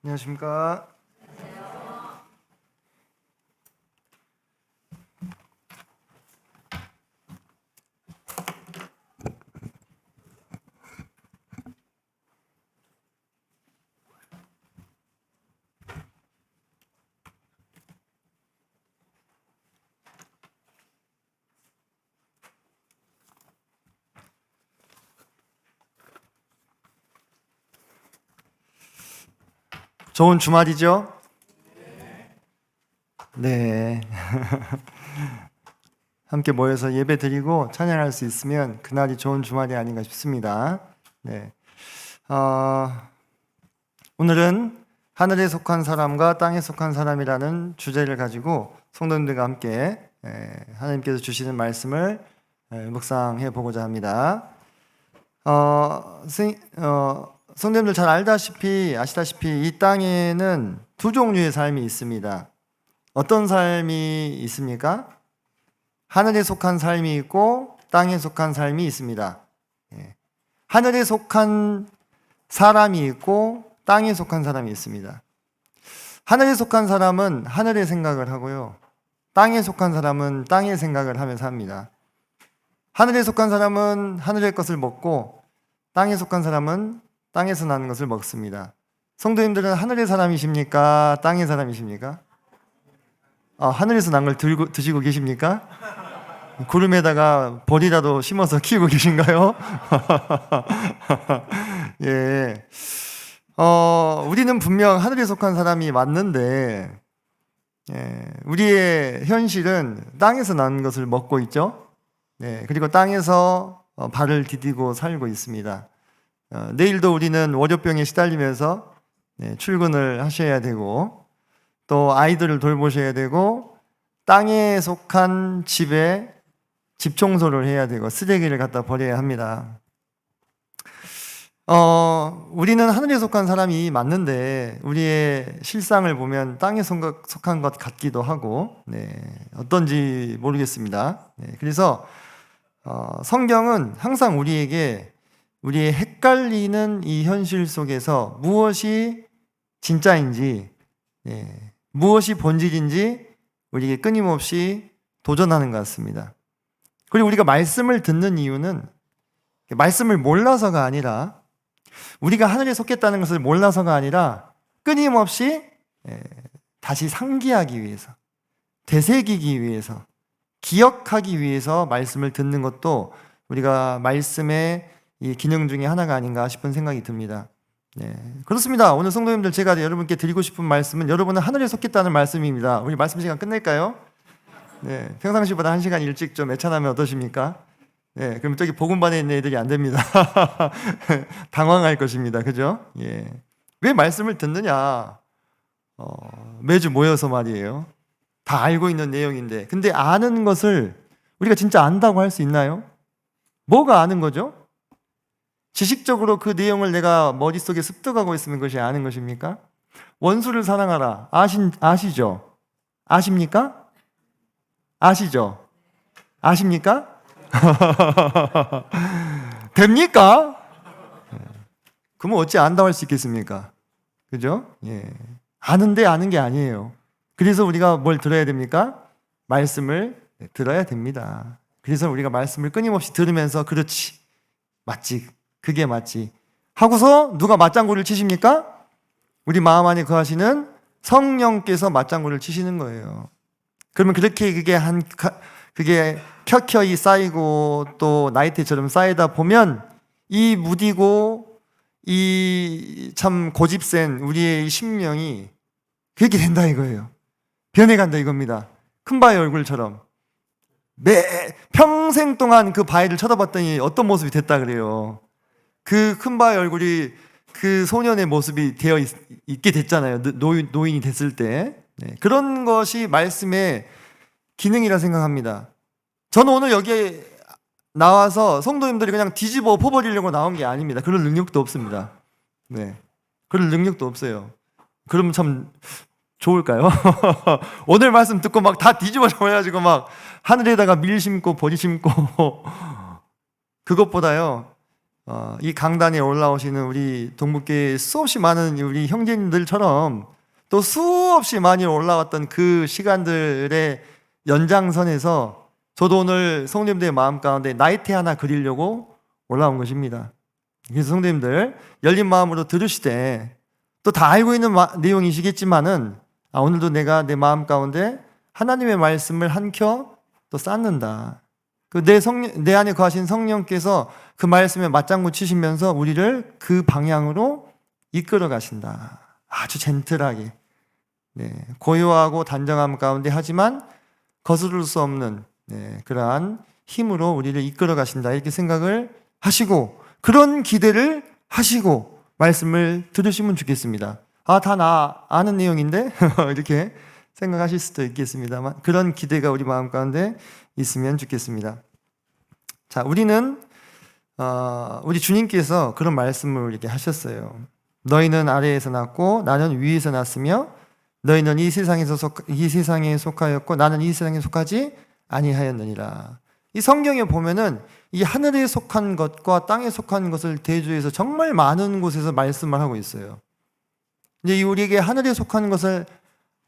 안녕하십니까. 좋은 주말이죠? 네. 함께 모여서 예배 드리고 찬양할 수 있으면 그날이 좋은 주말이 아닌가 싶습니다. 네. 오늘은 하늘에 속한 사람과 땅에 속한 사람이라는 주제를 가지고 성도님들과 함께 하나님께서 주시는 말씀을 묵상해 보고자 합니다. 성도님들 잘 아시다시피 이 땅에는 두 종류의 삶이 있습니다. 어떤 삶이 있습니까? 하늘에 속한 삶이 있고 땅에 속한 삶이 있습니다. 하늘에 속한 사람이 있고 땅에 속한 사람이 있습니다. 하늘에 속한 사람은 하늘의 생각을 하고요. 땅에 속한 사람은 땅의 생각을 하면서 합니다. 하늘에 속한 사람은 하늘의 것을 먹고 땅에 속한 사람은 땅에서 나는 것을 먹습니다. 성도님들은 하늘의 사람이십니까? 땅의 사람이십니까? 하늘에서 난 걸 드시고 계십니까? 구름에다가 벌이라도 심어서 키우고 계신가요? 예. 우리는 분명 하늘에 속한 사람이 맞는데, 우리의 현실은 땅에서 난 것을 먹고 있죠? 네. 그리고 땅에서 발을 디디고 살고 있습니다. 내일도 우리는 월요병에 시달리면서 출근을 하셔야 되고, 또 아이들을 돌보셔야 되고, 땅에 속한 집에 집 청소를 해야 되고 쓰레기를 갖다 버려야 합니다. 우리는 하늘에 속한 사람이 맞는데 우리의 실상을 보면 땅에 속한 것 같기도 하고, 어떤지 모르겠습니다. 그래서 성경은 항상 우리에게 우리의 헷갈리는 이 현실 속에서 무엇이 진짜인지, 무엇이 본질인지 우리에게 끊임없이 도전하는 것 같습니다. 그리고 우리가 말씀을 듣는 이유는 말씀을 몰라서가 아니라, 우리가 하늘에 속했다는 것을 몰라서가 아니라 끊임없이 다시 상기하기 위해서, 되새기기 위해서, 기억하기 위해서 말씀을 듣는 것도 우리가 말씀의 이 기능 중에 하나가 아닌가 싶은 생각이 듭니다. 그렇습니다. 오늘 성도님들, 제가 여러분께 드리고 싶은 말씀은 여러분은 하늘에 속했다는 말씀입니다. 우리 말씀 시간 끝낼까요? 평상시보다 1시간 일찍 좀 애찬하면 어떠십니까? 그럼 저기 복음반에 있는 애들이 안 됩니다. 당황할 것입니다. 그죠? 왜 말씀을 듣느냐? 매주 모여서 말이에요. 다 알고 있는 내용인데, 근데 아는 것을 우리가 진짜 안다고 할 수 있나요? 뭐가 아는 거죠? 지식적으로 그 내용을 내가 머릿속에 습득하고 있으면 그것이 아는 것입니까? 원수를 사랑하라. 아시죠? 아십니까? 아시죠? 아십니까? 됩니까? 그러면 어찌 안다고 할 수 있겠습니까? 그죠? 아는데 아는 게 아니에요. 그래서 우리가 뭘 들어야 됩니까? 말씀을 들어야 됩니다. 그래서 우리가 말씀을 끊임없이 들으면서 그렇지, 맞지, 그게 맞지 하고서 누가 맞장구를 치십니까? 우리 마음 안에 거하시는 성령께서 맞장구를 치시는 거예요. 그러면 그렇게 그게 켜켜이 쌓이고 또 나이테처럼 쌓이다 보면 이 무디고 이 참 고집센 우리의 심령이 그렇게 된다 이거예요. 변해간다 이겁니다. 큰 바위 얼굴처럼 평생 동안 그 바위를 쳐다봤더니 어떤 모습이 됐다 그래요. 그 큰 바위 얼굴이 그 소년의 모습이 되어 있게 됐잖아요. 노인이 됐을 때. 그런 것이 말씀의 기능이라 생각합니다. 저는 오늘 여기에 나와서 성도님들이 그냥 뒤집어 엎어버리려고 나온 게 아닙니다. 그럴 능력도 없습니다. 그럴 능력도 없어요. 그러면 참 좋을까요? 오늘 말씀 듣고 막 다 뒤집어져 가지고 막 하늘에다가 밀 심고 버리 심고 그것보다요, 이 강단에 올라오시는 우리 동북교회 수없이 많은 우리 형제님들처럼 또 수없이 많이 올라왔던 그 시간들의 연장선에서 저도 오늘 성도님들의 마음 가운데 나이테 하나 그리려고 올라온 것입니다. 그래서 성도님들 열린 마음으로 들으시되 또 다 알고 있는 내용이시겠지만은 오늘도 내가 내 마음 가운데 하나님의 말씀을 한 켜 또 쌓는다. 내 안에 거하신 성령께서 그 말씀에 맞장구 치시면서 우리를 그 방향으로 이끌어 가신다. 아주 젠틀하게, 고요하고 단정함 가운데 하지만 거스를 수 없는 그러한 힘으로 우리를 이끌어 가신다. 이렇게 생각을 하시고 그런 기대를 하시고 말씀을 들으시면 좋겠습니다. 다 나 아는 내용인데 이렇게 생각하실 수도 있겠습니다만 그런 기대가 우리 마음 가운데 있으면 좋겠습니다. 자, 우리는 우리 주님께서 그런 말씀을 이렇게 하셨어요. 너희는 아래에서 났고 나는 위에서 났으며 너희는 이 세상에 속하였고 나는 이 세상에 속하지 아니하였느니라. 이 성경에 보면은 이 하늘에 속한 것과 땅에 속한 것을 대조해서 정말 많은 곳에서 말씀을 하고 있어요. 이제 우리에게 하늘에 속한 것을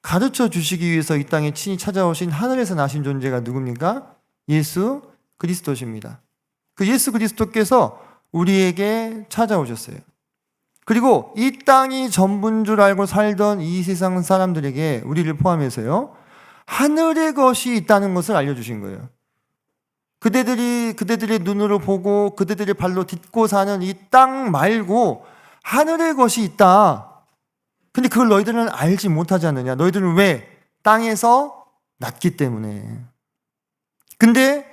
가르쳐 주시기 위해서 이 땅에 친히 찾아오신 하늘에서 나신 존재가 누굽니까? 예수 그리스도십니다. 그 예수 그리스도께서 우리에게 찾아오셨어요. 그리고 이 땅이 전부인 줄 알고 살던 이 세상 사람들에게 우리를 포함해서요, 하늘의 것이 있다는 것을 알려주신 거예요. 그대들의 눈으로 보고 그대들의 발로 딛고 사는 이 땅 말고 하늘의 것이 있다. 근데 그걸 너희들은 알지 못하지 않느냐? 너희들은 왜? 땅에서 났기 때문에. 근데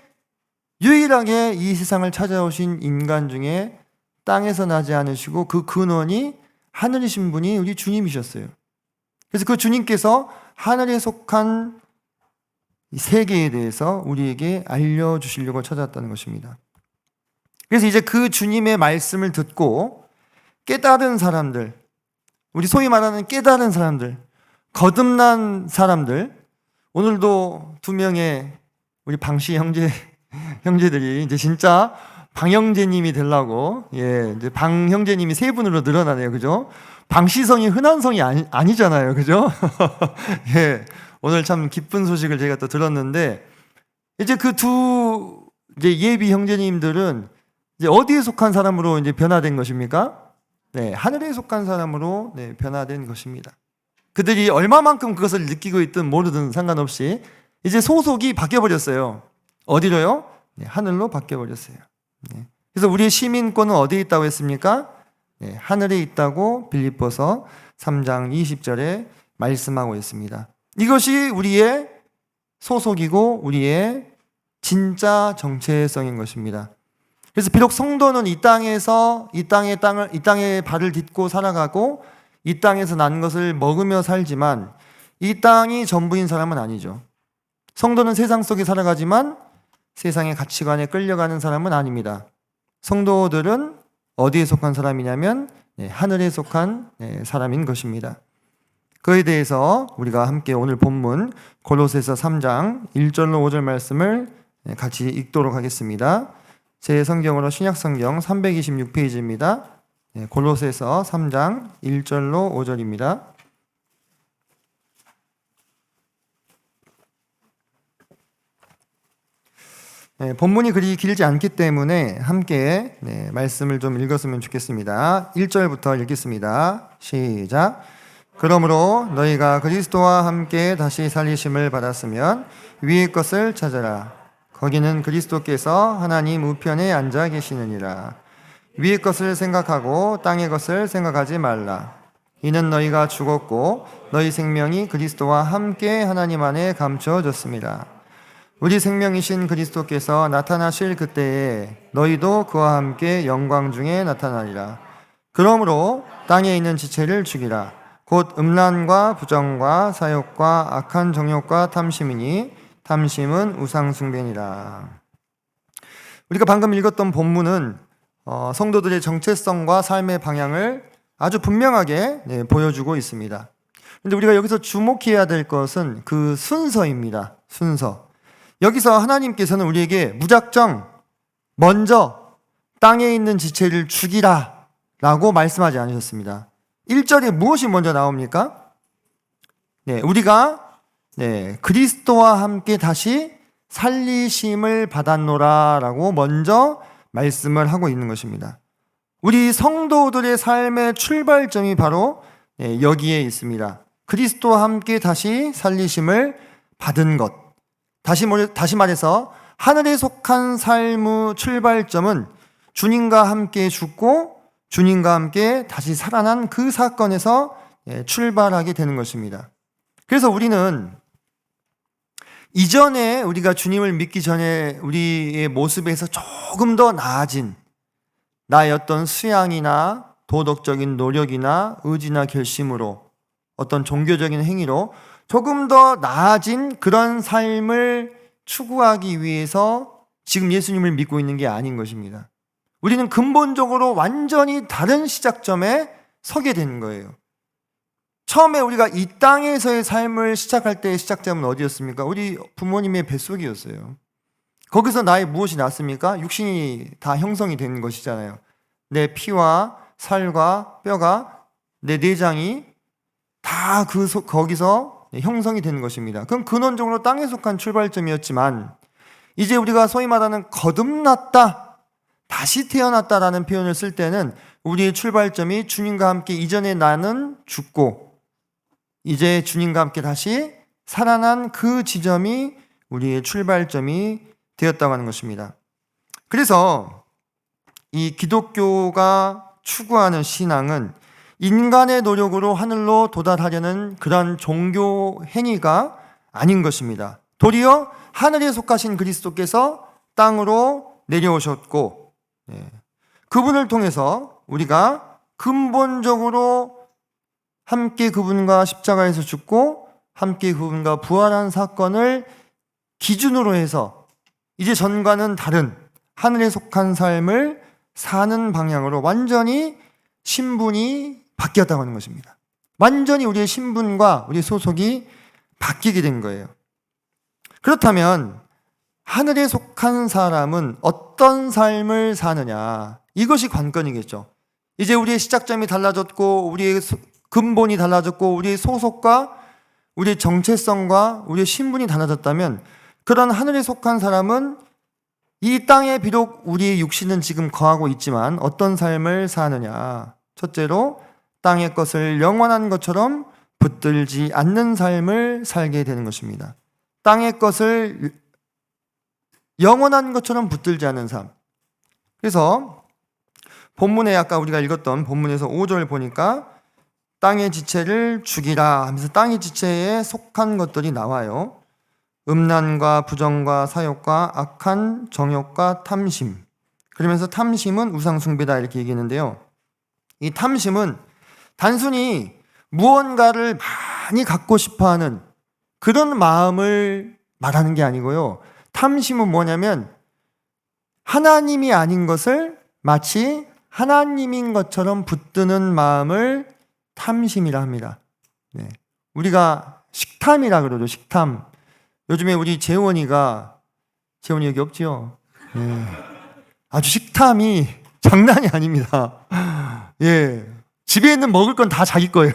유일하게 이 세상을 찾아오신 인간 중에 땅에서 나지 않으시고 그 근원이 하늘이신 분이 우리 주님이셨어요. 그래서 그 주님께서 하늘에 속한 세계에 대해서 우리에게 알려주시려고 찾아왔다는 것입니다. 그래서 이제 그 주님의 말씀을 듣고 깨달은 사람들, 우리 소위 말하는 깨달은 사람들, 거듭난 사람들, 오늘도 2명의 우리 방씨 형제들이 이제 진짜 방형제님이 되려고, 이제 방형제님이 3분으로 늘어나네요. 그죠? 방씨성이 흔한 성이 아니잖아요. 그죠? 오늘 참 기쁜 소식을 제가 또 들었는데, 이제 그 이제 예비 형제님들은 이제 어디에 속한 사람으로 이제 변화된 것입니까? 하늘에 속한 사람으로 변화된 것입니다. 그들이 얼마만큼 그것을 느끼고 있든 모르든 상관없이 이제 소속이 바뀌어버렸어요. 어디로요? 하늘로 바뀌어버렸어요. 그래서 우리의 시민권은 어디에 있다고 했습니까? 하늘에 있다고 빌립보서 3장 20절에 말씀하고 있습니다. 이것이 우리의 소속이고 우리의 진짜 정체성인 것입니다. 그래서 비록 성도는 이 땅에 발을 딛고 살아가고 이 땅에서 난 것을 먹으며 살지만 이 땅이 전부인 사람은 아니죠. 성도는 세상 속에 살아가지만 세상의 가치관에 끌려가는 사람은 아닙니다. 성도들은 어디에 속한 사람이냐면 하늘에 속한 사람인 것입니다. 그에 대해서 우리가 함께 오늘 본문 골로새서 3장 1절로 5절 말씀을 같이 읽도록 하겠습니다. 제 성경으로 신약성경 326페이지입니다. 골로새서 3장 1절로 5절입니다. 본문이 그리 길지 않기 때문에 함께 말씀을 좀 읽었으면 좋겠습니다. 1절부터 읽겠습니다. 시작. 그러므로 너희가 그리스도와 함께 다시 살리심을 받았으면 위의 것을 찾아라. 거기는 그리스도께서 하나님 우편에 앉아 계시느니라. 위의 것을 생각하고 땅의 것을 생각하지 말라. 이는 너희가 죽었고 너희 생명이 그리스도와 함께 하나님 안에 감추어졌습니다. 우리 생명이신 그리스도께서 나타나실 그때에 너희도 그와 함께 영광 중에 나타나리라. 그러므로 땅에 있는 지체를 죽이라. 곧 음란과 부정과 사욕과 악한 정욕과 탐심이니 탐심은 우상 숭배니라. 우리가 방금 읽었던 본문은 성도들의 정체성과 삶의 방향을 아주 분명하게 보여주고 있습니다. 그런데 우리가 여기서 주목해야 될 것은 그 순서입니다. 순서. 여기서 하나님께서는 우리에게 무작정 먼저 땅에 있는 지체를 죽이라 라고 말씀하지 않으셨습니다. 1절에 무엇이 먼저 나옵니까? 우리가 그리스도와 함께 다시 살리심을 받았노라 라고 먼저 말씀을 하고 있는 것입니다. 우리 성도들의 삶의 출발점이 바로 여기에 있습니다. 그리스도와 함께 다시 살리심을 받은 것. 다시 말해서 하늘에 속한 삶의 출발점은 주님과 함께 죽고 주님과 함께 다시 살아난 그 사건에서 출발하게 되는 것입니다. 그래서 우리는 이전에 우리가 주님을 믿기 전에 우리의 모습에서 조금 더 나아진 나의 어떤 수양이나 도덕적인 노력이나 의지나 결심으로 어떤 종교적인 행위로 조금 더 나아진 그런 삶을 추구하기 위해서 지금 예수님을 믿고 있는 게 아닌 것입니다. 우리는 근본적으로 완전히 다른 시작점에 서게 되는 거예요. 처음에 우리가 이 땅에서의 삶을 시작할 때의 시작점은 어디였습니까? 우리 부모님의 뱃속이었어요. 거기서 나의 무엇이 났습니까? 육신이 다 형성이 되는 것이잖아요. 내 피와 살과 뼈가, 내 내장이 다 거기서 형성이 되는 것입니다. 그럼 근원적으로 땅에 속한 출발점이었지만 이제 우리가 소위 말하는 거듭났다, 다시 태어났다라는 표현을 쓸 때는 우리의 출발점이 주님과 함께 이전에 나는 죽고 이제 주님과 함께 다시 살아난 그 지점이 우리의 출발점이 되었다고 하는 것입니다. 그래서 이 기독교가 추구하는 신앙은 인간의 노력으로 하늘로 도달하려는 그런 종교 행위가 아닌 것입니다. 도리어 하늘에 속하신 그리스도께서 땅으로 내려오셨고 그분을 통해서 우리가 근본적으로 함께 그분과 십자가에서 죽고 함께 그분과 부활한 사건을 기준으로 해서 이제 전과는 다른 하늘에 속한 삶을 사는 방향으로 완전히 신분이 바뀌었다고 하는 것입니다. 완전히 우리의 신분과 우리의 소속이 바뀌게 된 거예요. 그렇다면 하늘에 속한 사람은 어떤 삶을 사느냐, 이것이 관건이겠죠. 이제 우리의 시작점이 달라졌고 우리의 근본이 달라졌고 우리의 소속과 우리의 정체성과 우리의 신분이 달라졌다면 그런 하늘에 속한 사람은 이 땅에 비록 우리의 육신은 지금 거하고 있지만 어떤 삶을 사느냐, 첫째로 땅의 것을 영원한 것처럼 붙들지 않는 삶을 살게 되는 것입니다. 땅의 것을 영원한 것처럼 붙들지 않는 삶. 그래서 본문에 아까 우리가 읽었던 본문에서 5절 보니까 땅의 지체를 죽이라 하면서 땅의 지체에 속한 것들이 나와요. 음란과 부정과 사욕과 악한 정욕과 탐심. 그러면서 탐심은 우상숭배다 이렇게 얘기했는데요. 이 탐심은 단순히 무언가를 많이 갖고 싶어하는 그런 마음을 말하는 게 아니고요. 탐심은 뭐냐면 하나님이 아닌 것을 마치 하나님인 것처럼 붙드는 마음을 탐심이라 합니다. 우리가 식탐이라 그러죠. 식탐. 요즘에 우리 재원이 여기 없지요? 아주 식탐이 장난이 아닙니다. 집에 있는 먹을 건 다 자기 거예요.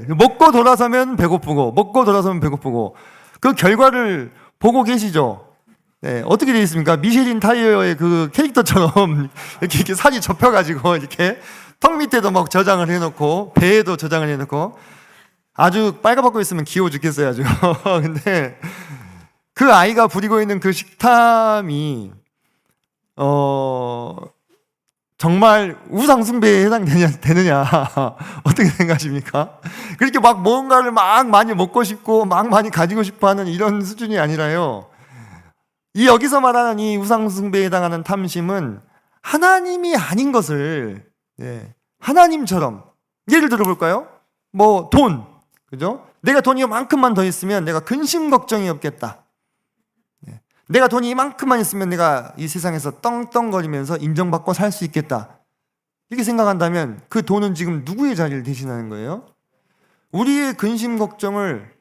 먹고 돌아서면 배고프고, 그 결과를 보고 계시죠? 어떻게 되어 있습니까? 미쉐린 타이어의 그 캐릭터처럼 이렇게 살이 접혀가지고 이렇게 턱 밑에도 막 저장을 해놓고 배에도 저장을 해놓고 아주 빨가벗고 있으면 귀여워 죽겠어요 아주. 근데 그 아이가 부리고 있는 그 식탐이 정말 우상숭배에 해당되느냐 어떻게 생각하십니까? 그렇게 막 뭔가를 막 많이 먹고 싶고 막 많이 가지고 싶어하는 이런 수준이 아니라요. 이 여기서 말하는 이 우상숭배에 해당하는 탐심은 하나님이 아닌 것을 하나님처럼, 예를 들어볼까요? 뭐 돈, 그죠? 내가 돈이 이만큼만 더 있으면 내가 근심 걱정이 없겠다. 내가 돈이 이만큼만 있으면 내가 이 세상에서 떵떵거리면서 인정받고 살 수 있겠다. 이렇게 생각한다면 그 돈은 지금 누구의 자리를 대신하는 거예요? 우리의 근심 걱정을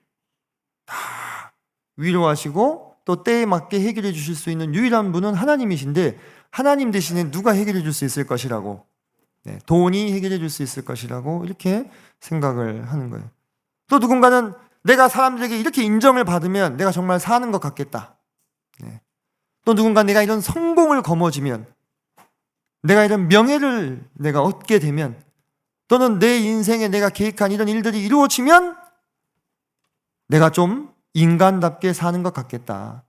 다 위로하시고 또 때에 맞게 해결해 주실 수 있는 유일한 분은 하나님이신데 하나님 대신에 누가 해결해 줄 수 있을 것이라고, 돈이 해결해 줄 수 있을 것이라고 이렇게 생각을 하는 거예요. 또 누군가는 내가 사람들에게 이렇게 인정을 받으면 내가 정말 사는 것 같겠다. 또 누군가 내가 이런 성공을 거머쥐면, 내가 이런 명예를 내가 얻게 되면, 또는 내 인생에 내가 계획한 이런 일들이 이루어지면 내가 좀 인간답게 사는 것 같겠다.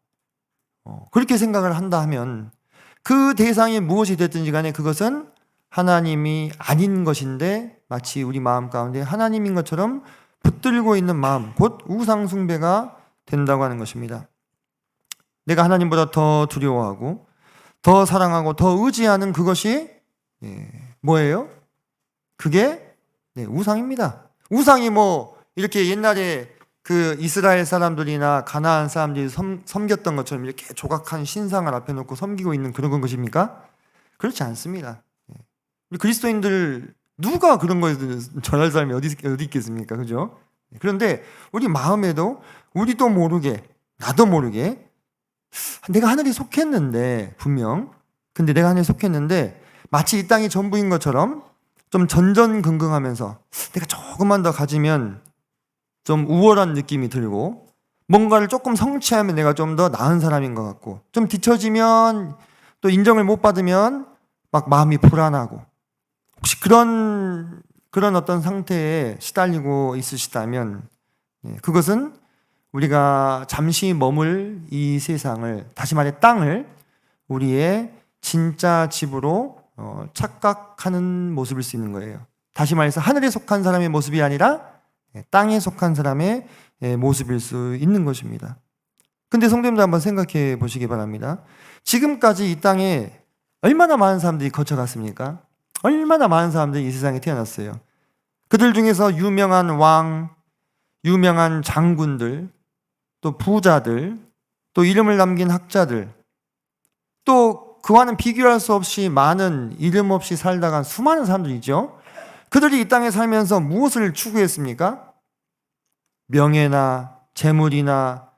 그렇게 생각을 한다 하면 그 대상이 무엇이 됐든지 간에 그것은 하나님이 아닌 것인데 마치 우리 마음 가운데 하나님인 것처럼 붙들고 있는 마음, 곧 우상숭배가 된다고 하는 것입니다. 내가 하나님보다 더 두려워하고 더 사랑하고 더 의지하는 그것이 뭐예요? 그게 우상입니다. 우상이 뭐 이렇게 옛날에 그 이스라엘 사람들이나 가나안 사람들이 섬겼던 것처럼 이렇게 조각한 신상을 앞에 놓고 섬기고 있는 그런 것입니까? 그렇지 않습니다. 우리 그리스도인들 누가 그런 거에 전할 사람이 어디 있겠습니까? 그죠? 그런데 우리 마음에도 우리도 모르게, 나도 모르게 내가 하늘에 속했는데, 분명 근데 내가 하늘에 속했는데 마치 이 땅이 전부인 것처럼 좀 전전긍긍하면서 내가 조금만 더 가지면 좀 우월한 느낌이 들고, 뭔가를 조금 성취하면 내가 좀 더 나은 사람인 것 같고, 좀 뒤처지면 또 인정을 못 받으면 막 마음이 불안하고, 혹시 그런 어떤 상태에 시달리고 있으시다면 그것은 우리가 잠시 머물 이 세상을, 다시 말해 땅을 우리의 진짜 집으로 착각하는 모습일 수 있는 거예요. 다시 말해서 하늘에 속한 사람의 모습이 아니라 땅에 속한 사람의 모습일 수 있는 것입니다. 근데 성도님들 한번 생각해 보시기 바랍니다. 지금까지 이 땅에 얼마나 많은 사람들이 거쳐갔습니까? 얼마나 많은 사람들이 이 세상에 태어났어요. 그들 중에서 유명한 왕, 유명한 장군들, 또 부자들, 또 이름을 남긴 학자들, 또 그와는 비교할 수 없이 많은 이름 없이 살다간 수많은 사람들이죠. 그들이 이 땅에 살면서 무엇을 추구했습니까? 명예나 재물이나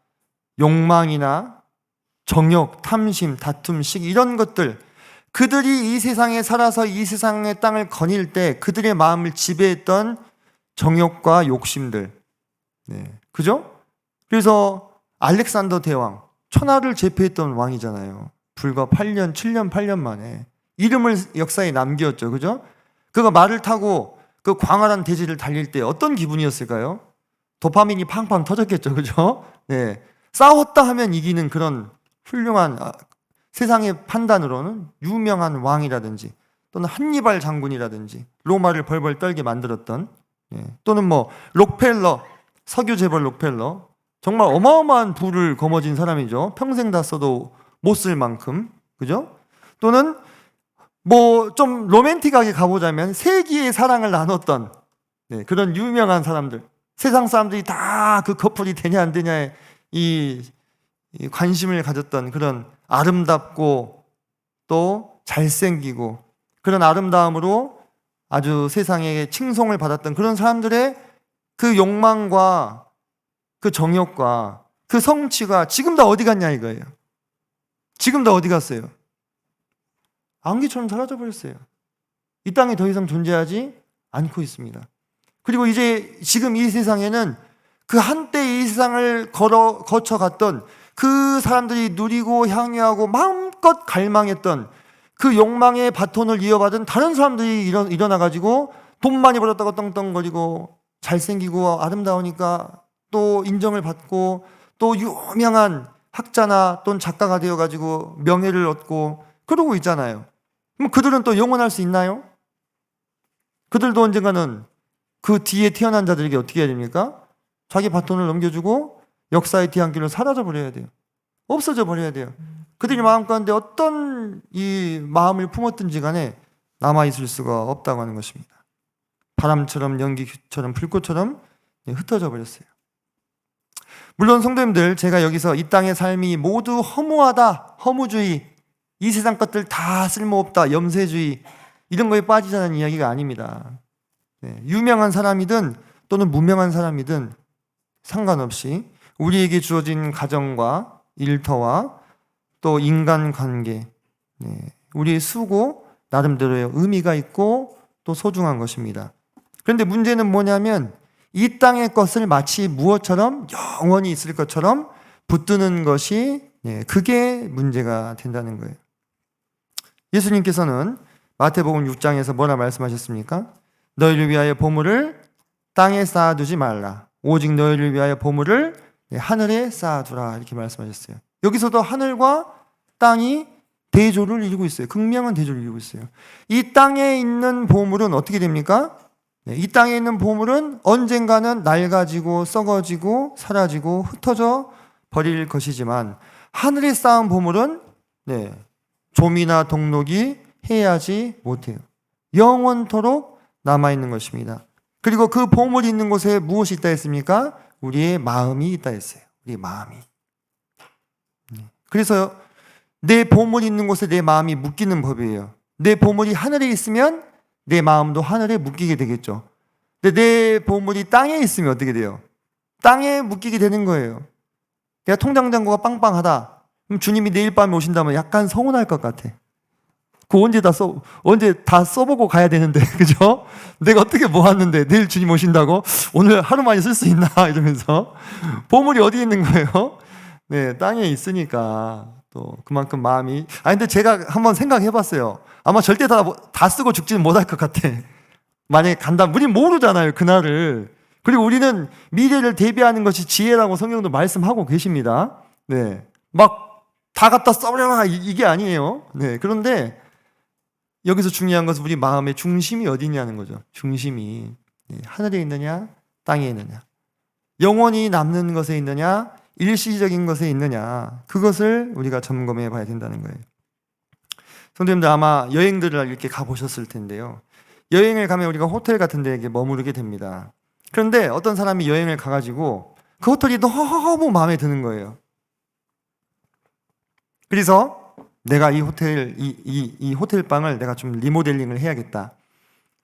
욕망이나 정욕, 탐심, 다툼, 시기, 이런 것들, 그들이 이 세상에 살아서 이 세상의 땅을 거닐 때 그들의 마음을 지배했던 정욕과 욕심들, 그죠? 그래서 알렉산더 대왕, 천하를 제패했던 왕이잖아요. 불과 7년 8년 만에 이름을 역사에 남겼죠. 그죠? 그가 말을 타고 그 광활한 대지를 달릴 때 어떤 기분이었을까요? 도파민이 팡팡 터졌겠죠. 그죠? 싸웠다 하면 이기는 그런 훌륭한, 세상의 판단으로는 유명한 왕이라든지, 또는 한니발 장군이라든지, 로마를 벌벌 떨게 만들었던, 또는 뭐 록펠러, 석유 재벌 록펠러, 정말 어마어마한 부를 거머쥔 사람이죠. 평생 다 써도 못 쓸 만큼. 그죠? 또는 뭐 좀 로맨틱하게 가보자면 세기의 사랑을 나눴던 그런 유명한 사람들, 세상 사람들이 다 그 커플이 되냐 안 되냐에 이 관심을 가졌던 그런 아름답고 또 잘생기고, 그런 아름다움으로 아주 세상에 칭송을 받았던 그런 사람들의 그 욕망과 그 정욕과 그 성취가 지금 다 어디 갔냐 이거예요. 지금 다 어디 갔어요? 안개처럼 사라져 버렸어요. 이 땅에 더 이상 존재하지 않고 있습니다. 그리고 이제 지금 이 세상에는 그 한때 이 세상을 거쳐갔던 그 사람들이 누리고 향유하고 마음껏 갈망했던 그 욕망의 바톤을 이어받은 다른 사람들이 일어나가지고 돈 많이 벌었다고 떵떵거리고 잘생기고 아름다우니까 또 인정을 받고 또 유명한 학자나 또는 작가가 되어가지고 명예를 얻고 그러고 있잖아요. 그럼 그들은 또 영원할 수 있나요? 그들도 언젠가는 그 뒤에 태어난 자들에게 어떻게 해야 됩니까? 자기 바톤을 넘겨주고 역사의 뒤안길로 사라져 버려야 돼요. 없어져 버려야 돼요. 그들이 마음 가운데 어떤 이 마음을 품었든지 간에 남아있을 수가 없다고 하는 것입니다. 바람처럼 연기처럼 불꽃처럼 흩어져 버렸어요. 물론 성도님들, 제가 여기서 이 땅의 삶이 모두 허무하다, 허무주의, 이 세상 것들 다 쓸모없다, 염세주의, 이런 거에 빠지자는 이야기가 아닙니다. 유명한 사람이든 또는 무명한 사람이든 상관없이 우리에게 주어진 가정과 일터와 또 인간관계, 우리의 수고 나름대로의 의미가 있고 또 소중한 것입니다. 그런데 문제는 뭐냐면 이 땅의 것을 마치 무엇처럼 영원히 있을 것처럼 붙드는 것이 그게 문제가 된다는 거예요. 예수님께서는 마태복음 6장에서 뭐라 말씀하셨습니까? 너희를 위하여 보물을 땅에 쌓아두지 말라. 오직 너희를 위하여 보물을 하늘에 쌓아두라. 이렇게 말씀하셨어요. 여기서도 하늘과 땅이 대조를 이루고 있어요. 극명한 대조를 이루고 있어요. 이 땅에 있는 보물은 어떻게 됩니까? 이 땅에 있는 보물은 언젠가는 낡아지고 썩어지고 사라지고 흩어져 버릴 것이지만 하늘에 쌓은 보물은 좀이나 동록이 해하지 못해요. 영원토록 남아있는 것입니다. 그리고 그 보물이 있는 곳에 무엇이 있다 했습니까? 우리의 마음이 있다 했어요. 우리의 마음이. 그래서 내 보물이 있는 곳에 내 마음이 묶이는 법이에요. 내 보물이 하늘에 있으면 내 마음도 하늘에 묶이게 되겠죠. 근데 내 보물이 땅에 있으면 어떻게 돼요? 땅에 묶이게 되는 거예요. 내가 통장 잔고가 빵빵하다. 그럼 주님이 내일 밤에 오신다면 약간 서운할 것 같아. 그거 언제 다 써보고 가야 되는데, 그죠? 내가 어떻게 모았는데 내일 주님 오신다고? 오늘 하루만에 쓸 수 있나? 이러면서. 보물이 어디 있는 거예요? 땅에 있으니까 또 그만큼 마음이. 근데 제가 한번 생각해 봤어요. 아마 절대 다 쓰고 죽지는 못할 것 같아. 만약에 간다. 우린 모르잖아요, 그날을. 그리고 우리는 미래를 대비하는 것이 지혜라고 성경도 말씀하고 계십니다. 막 다 갖다 써버려라 이게 아니에요. 그런데 여기서 중요한 것은 우리 마음의 중심이 어디 있냐는 거죠. 중심이 하늘에 있느냐 땅에 있느냐, 영원히 남는 것에 있느냐 일시적인 것에 있느냐, 그것을 우리가 점검해 봐야 된다는 거예요. 성도님들 아마 여행들을 이렇게 가보셨을 텐데요. 여행을 가면 우리가 호텔 같은 데에 머무르게 됩니다. 그런데 어떤 사람이 여행을 가가지고 그 호텔이 너무 마음에 드는 거예요. 그래서 내가 이 호텔 방을 내가 좀 리모델링을 해야겠다.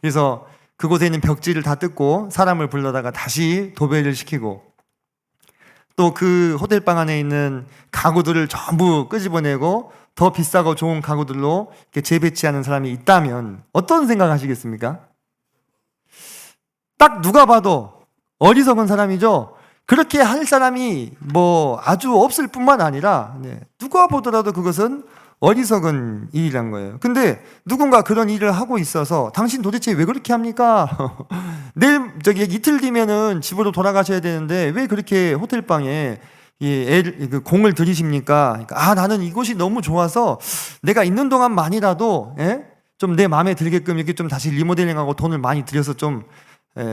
그래서 그곳에 있는 벽지를 다 뜯고 사람을 불러다가 다시 도배를 시키고, 또 그 호텔 방 안에 있는 가구들을 전부 끄집어내고 더 비싸고 좋은 가구들로 이렇게 재배치하는 사람이 있다면 어떤 생각 하시겠습니까? 딱 누가 봐도 어리석은 사람이죠. 그렇게 할 사람이 아주 없을 뿐만 아니라 누가 보더라도 그것은 어리석은 일이란 거예요. 근데 누군가 그런 일을 하고 있어서 당신 도대체 왜 그렇게 합니까? 내일 이틀 뒤면은 집으로 돌아가셔야 되는데 왜 그렇게 호텔방에 공을 들이십니까? 그러니까 나는 이곳이 너무 좋아서 내가 있는 동안만이라도 좀 내 마음에 들게끔 이렇게 좀 다시 리모델링하고 돈을 많이 들여서 좀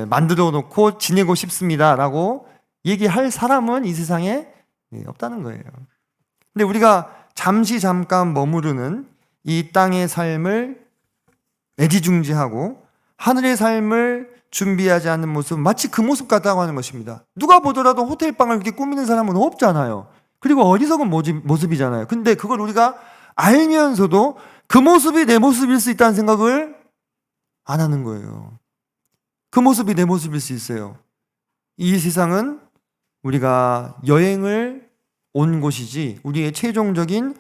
만들어 놓고 지내고 싶습니다라고 얘기할 사람은 이 세상에 없다는 거예요. 근데 우리가 잠깐 머무르는 이 땅의 삶을 애지중지하고 하늘의 삶을 준비하지 않는 모습, 마치 그 모습 같다고 하는 것입니다. 누가 보더라도 호텔방을 그렇게 꾸미는 사람은 없잖아요. 그리고 어리석은 모습이잖아요. 근데 그걸 우리가 알면서도 그 모습이 내 모습일 수 있다는 생각을 안 하는 거예요. 그 모습이 내 모습일 수 있어요. 이 세상은 우리가 여행을 온 곳이지 우리의 최종적인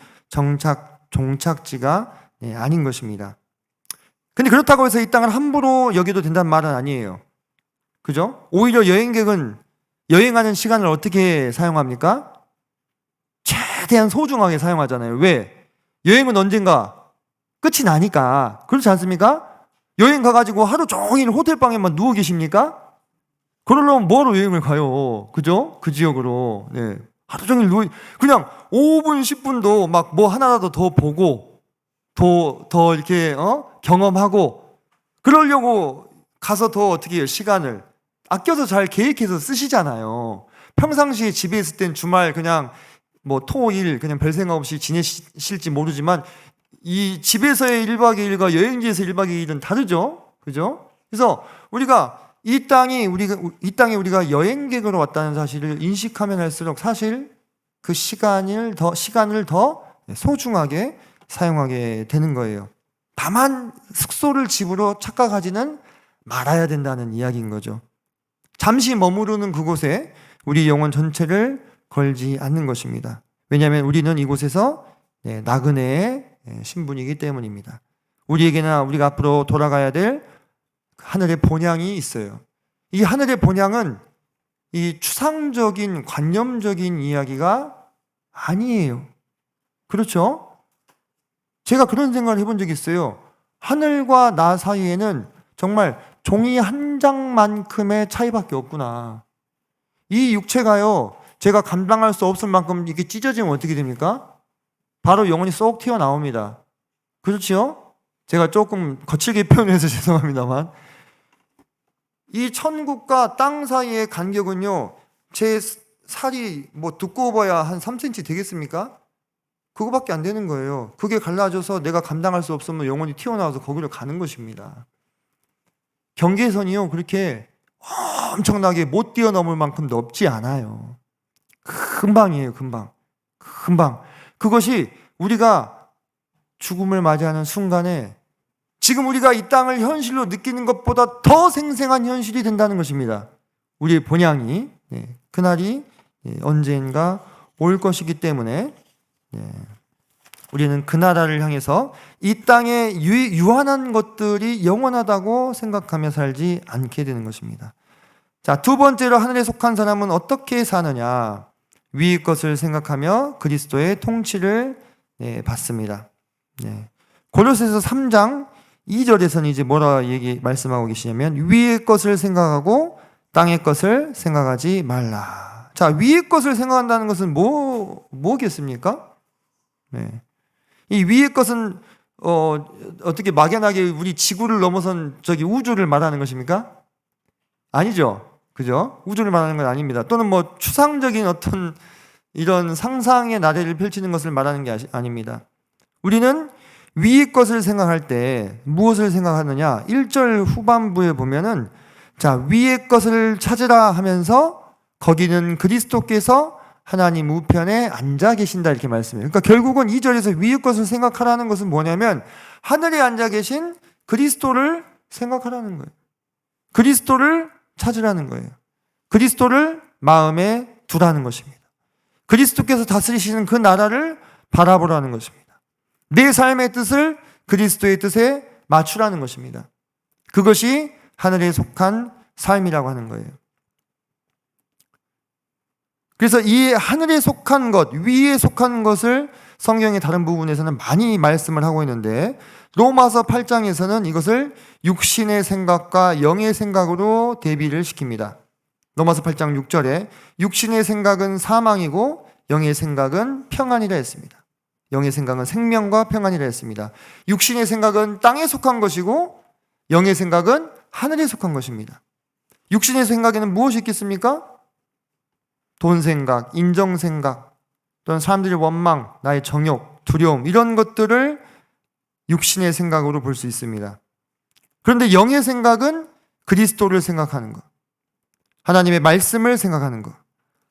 종착지가 아닌 것입니다. 근데 그렇다고 해서 이 땅을 함부로 여겨도 된다는 말은 아니에요. 그죠? 오히려 여행객은 여행하는 시간을 어떻게 사용합니까? 최대한 소중하게 사용하잖아요. 왜? 여행은 언젠가 끝이 나니까. 그렇지 않습니까? 여행 가가지고 하루 종일 호텔방에만 누워 계십니까? 그러려면 뭐하러 여행을 가요? 그죠? 그 지역으로. 하루 종일 그냥 5분, 10분도 막 뭐 하나라도 더 보고, 더 이렇게, 경험하고, 그러려고 가서 더 어떻게 해요? 시간을 아껴서 잘 계획해서 쓰시잖아요. 평상시에 집에 있을 땐 주말 그냥 토, 일 그냥 별 생각 없이 지내실지 모르지만 이 집에서의 1박 2일과 여행지에서 1박 2일은 다르죠? 그죠? 그래서 우리가 이 땅에 우리가 여행객으로 왔다는 사실을 인식하면 할수록 사실 그 시간을 더 소중하게 사용하게 되는 거예요. 다만 숙소를 집으로 착각하지는 말아야 된다는 이야기인 거죠. 잠시 머무르는 그곳에 우리 영혼 전체를 걸지 않는 것입니다. 왜냐하면 우리는 이곳에서 나그네의 신분이기 때문입니다. 우리에게나 우리가 앞으로 돌아가야 될 하늘의 본향이 있어요. 이 하늘의 본향은 이 추상적인 관념적인 이야기가 아니에요. 그렇죠? 제가 그런 생각을 해본 적이 있어요. 하늘과 나 사이에는 정말 종이 한 장만큼의 차이밖에 없구나. 이 육체가요, 제가 감당할 수 없을 만큼 이게 찢어지면 어떻게 됩니까? 바로 영혼이 쏙 튀어나옵니다. 그렇지요? 제가 조금 거칠게 표현해서 죄송합니다만, 이 천국과 땅 사이의 간격은요, 제 살이 뭐 두꺼워봐야 한 3cm 되겠습니까? 그거밖에 안 되는 거예요. 그게 갈라져서 내가 감당할 수 없으면 영혼이 튀어나와서 거기로 가는 것입니다. 경계선이요, 그렇게 엄청나게 못 뛰어넘을 만큼 넓지 않아요. 금방이에요, 금방. 금방. 그것이 우리가 죽음을 맞이하는 순간에 지금 우리가 이 땅을 현실로 느끼는 것보다 더 생생한 현실이 된다는 것입니다. 우리의 본향이, 그날이 언젠가 올 것이기 때문에 우리는 그 나라를 향해서 이 땅의 유한한 것들이 영원하다고 생각하며 살지 않게 되는 것입니다. 자, 두 번째로 하늘에 속한 사람은 어떻게 사느냐? 위의 것을 생각하며 그리스도의 통치를 받습니다. 고린도서 3장 2절에서는 이제 뭐라 말씀하고 계시냐면 위의 것을 생각하고 땅의 것을 생각하지 말라. 자, 위의 것을 생각한다는 것은 뭐겠습니까? 이 위의 것은 어떻게 막연하게 우리 지구를 넘어선 저기 우주를 말하는 것입니까? 아니죠. 그죠? 우주를 말하는 건 아닙니다. 또는 뭐 추상적인 어떤 이런 상상의 나래를 펼치는 것을 말하는 게 아닙니다. 우리는 위의 것을 생각할 때 무엇을 생각하느냐? 1절 후반부에 보면은 자, 위의 것을 찾으라 하면서 거기는 그리스도께서 하나님 우편에 앉아 계신다 이렇게 말씀해요. 그러니까 결국은 2절에서 위의 것을 생각하라는 것은 뭐냐면 하늘에 앉아 계신 그리스도를 생각하라는 거예요. 그리스도를 찾으라는 거예요. 그리스도를 마음에 두라는 것입니다. 그리스도께서 다스리시는 그 나라를 바라보라는 것입니다. 내 삶의 뜻을 그리스도의 뜻에 맞추라는 것입니다. 그것이 하늘에 속한 삶이라고 하는 거예요. 그래서 이 하늘에 속한 것, 위에 속한 것을 성경의 다른 부분에서는 많이 말씀을 하고 있는데 로마서 8장에서는 이것을 육신의 생각과 영의 생각으로 대비를 시킵니다. 로마서 8장 6절에 육신의 생각은 사망이고 영의 생각은 평안이라 했습니다. 영의 생각은 생명과 평안이라 했습니다. 육신의 생각은 땅에 속한 것이고 영의 생각은 하늘에 속한 것입니다. 육신의 생각에는 무엇이 있겠습니까? 돈 생각, 인정 생각, 또는 사람들의 원망, 나의 정욕, 두려움 이런 것들을 육신의 생각으로 볼 수 있습니다. 그런데 영의 생각은 그리스도를 생각하는 것, 하나님의 말씀을 생각하는 것,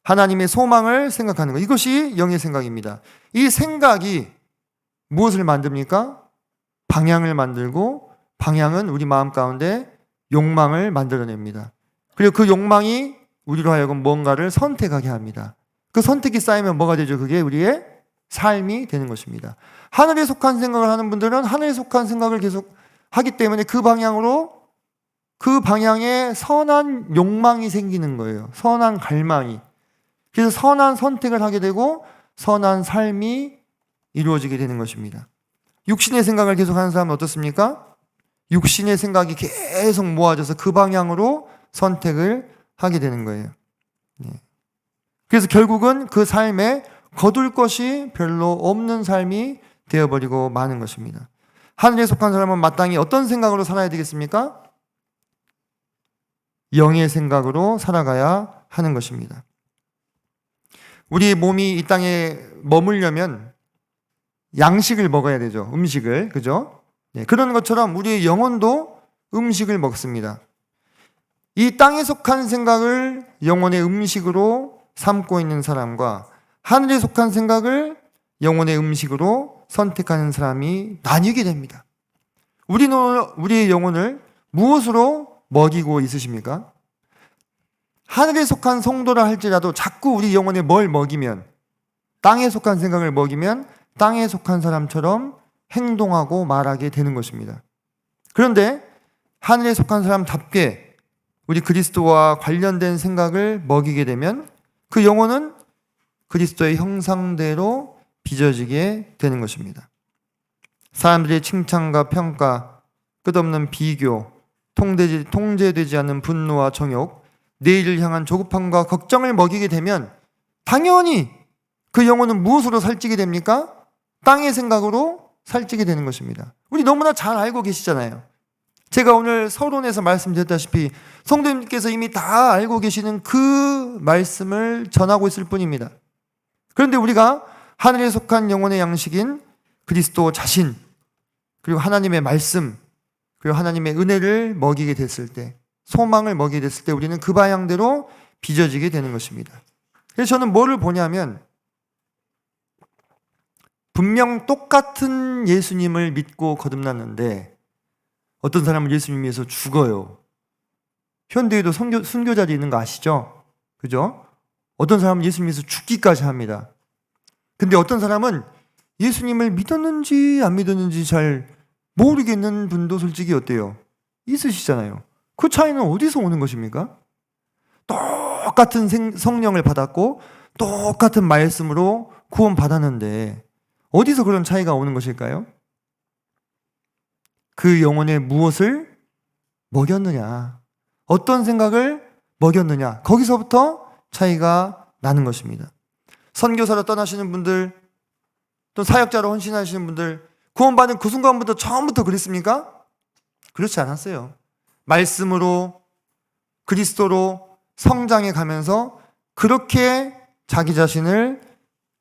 하나님의 소망을 생각하는 것, 이것이 영의 생각입니다. 이 생각이 무엇을 만듭니까? 방향을 만들고 방향은 우리 마음 가운데 욕망을 만들어냅니다. 그리고 그 욕망이 우리로 하여금 뭔가를 선택하게 합니다. 그 선택이 쌓이면 뭐가 되죠? 그게 우리의 삶이 되는 것입니다. 하늘에 속한 생각을 하는 분들은 하늘에 속한 생각을 계속 하기 때문에 그 방향으로 그 방향에 선한 욕망이 생기는 거예요. 선한 갈망이. 그래서 선한 선택을 하게 되고 선한 삶이 이루어지게 되는 것입니다. 육신의 생각을 계속 하는 사람은 어떻습니까? 육신의 생각이 계속 모아져서 그 방향으로 선택을 하게 되는 거예요. 그래서 결국은 그 삶에 거둘 것이 별로 없는 삶이 되어버리고 마는 것입니다. 하늘에 속한 사람은 마땅히 어떤 생각으로 살아야 되겠습니까? 영의 생각으로 살아가야 하는 것입니다. 우리 몸이 이 땅에 머물려면 양식을 먹어야 되죠. 음식을. 그죠? 그런 것처럼 우리의 영혼도 음식을 먹습니다. 이 땅에 속한 생각을 영혼의 음식으로 삼고 있는 사람과 하늘에 속한 생각을 영혼의 음식으로 선택하는 사람이 나뉘게 됩니다. 우리의 영혼을 무엇으로 먹이고 있으십니까? 하늘에 속한 성도라 할지라도 자꾸 우리 영혼에 뭘 먹이면, 땅에 속한 생각을 먹이면 땅에 속한 사람처럼 행동하고 말하게 되는 것입니다. 그런데 하늘에 속한 사람답게 우리 그리스도와 관련된 생각을 먹이게 되면 그 영혼은 그리스도의 형상대로 빚어지게 되는 것입니다. 사람들의 칭찬과 평가, 끝없는 비교, 통제되지 않는 분노와 정욕, 내일을 향한 조급함과 걱정을 먹이게 되면 당연히 그 영혼은 무엇으로 살찌게 됩니까? 땅의 생각으로 살찌게 되는 것입니다. 우리 너무나 잘 알고 계시잖아요. 제가 오늘 서론에서 말씀드렸다시피 성도님께서 이미 다 알고 계시는 그 말씀을 전하고 있을 뿐입니다. 그런데 우리가 하늘에 속한 영혼의 양식인 그리스도 자신, 그리고 하나님의 말씀, 그리고 하나님의 은혜를 먹이게 됐을 때, 소망을 먹이게 됐을 때 우리는 그 방향대로 빚어지게 되는 것입니다. 그래서 저는 뭐를 보냐면 분명 똑같은 예수님을 믿고 거듭났는데 어떤 사람은 예수님 위해서 죽어요. 현대에도 순교자들이 있는 거 아시죠? 그죠? 어떤 사람은 예수님 위해서 죽기까지 합니다. 근데 어떤 사람은 예수님을 믿었는지 안 믿었는지 잘 모르겠는 분도 솔직히 어때요? 있으시잖아요. 그 차이는 어디서 오는 것입니까? 똑같은 성령을 받았고 똑같은 말씀으로 구원받았는데 어디서 그런 차이가 오는 것일까요? 그 영혼에 무엇을 먹였느냐, 어떤 생각을 먹였느냐, 거기서부터 차이가 나는 것입니다. 선교사로 떠나시는 분들, 또 사역자로 헌신하시는 분들, 구원받은 그 순간부터 처음부터 그랬습니까? 그렇지 않았어요. 말씀으로, 그리스도로 성장해 가면서 그렇게 자기 자신을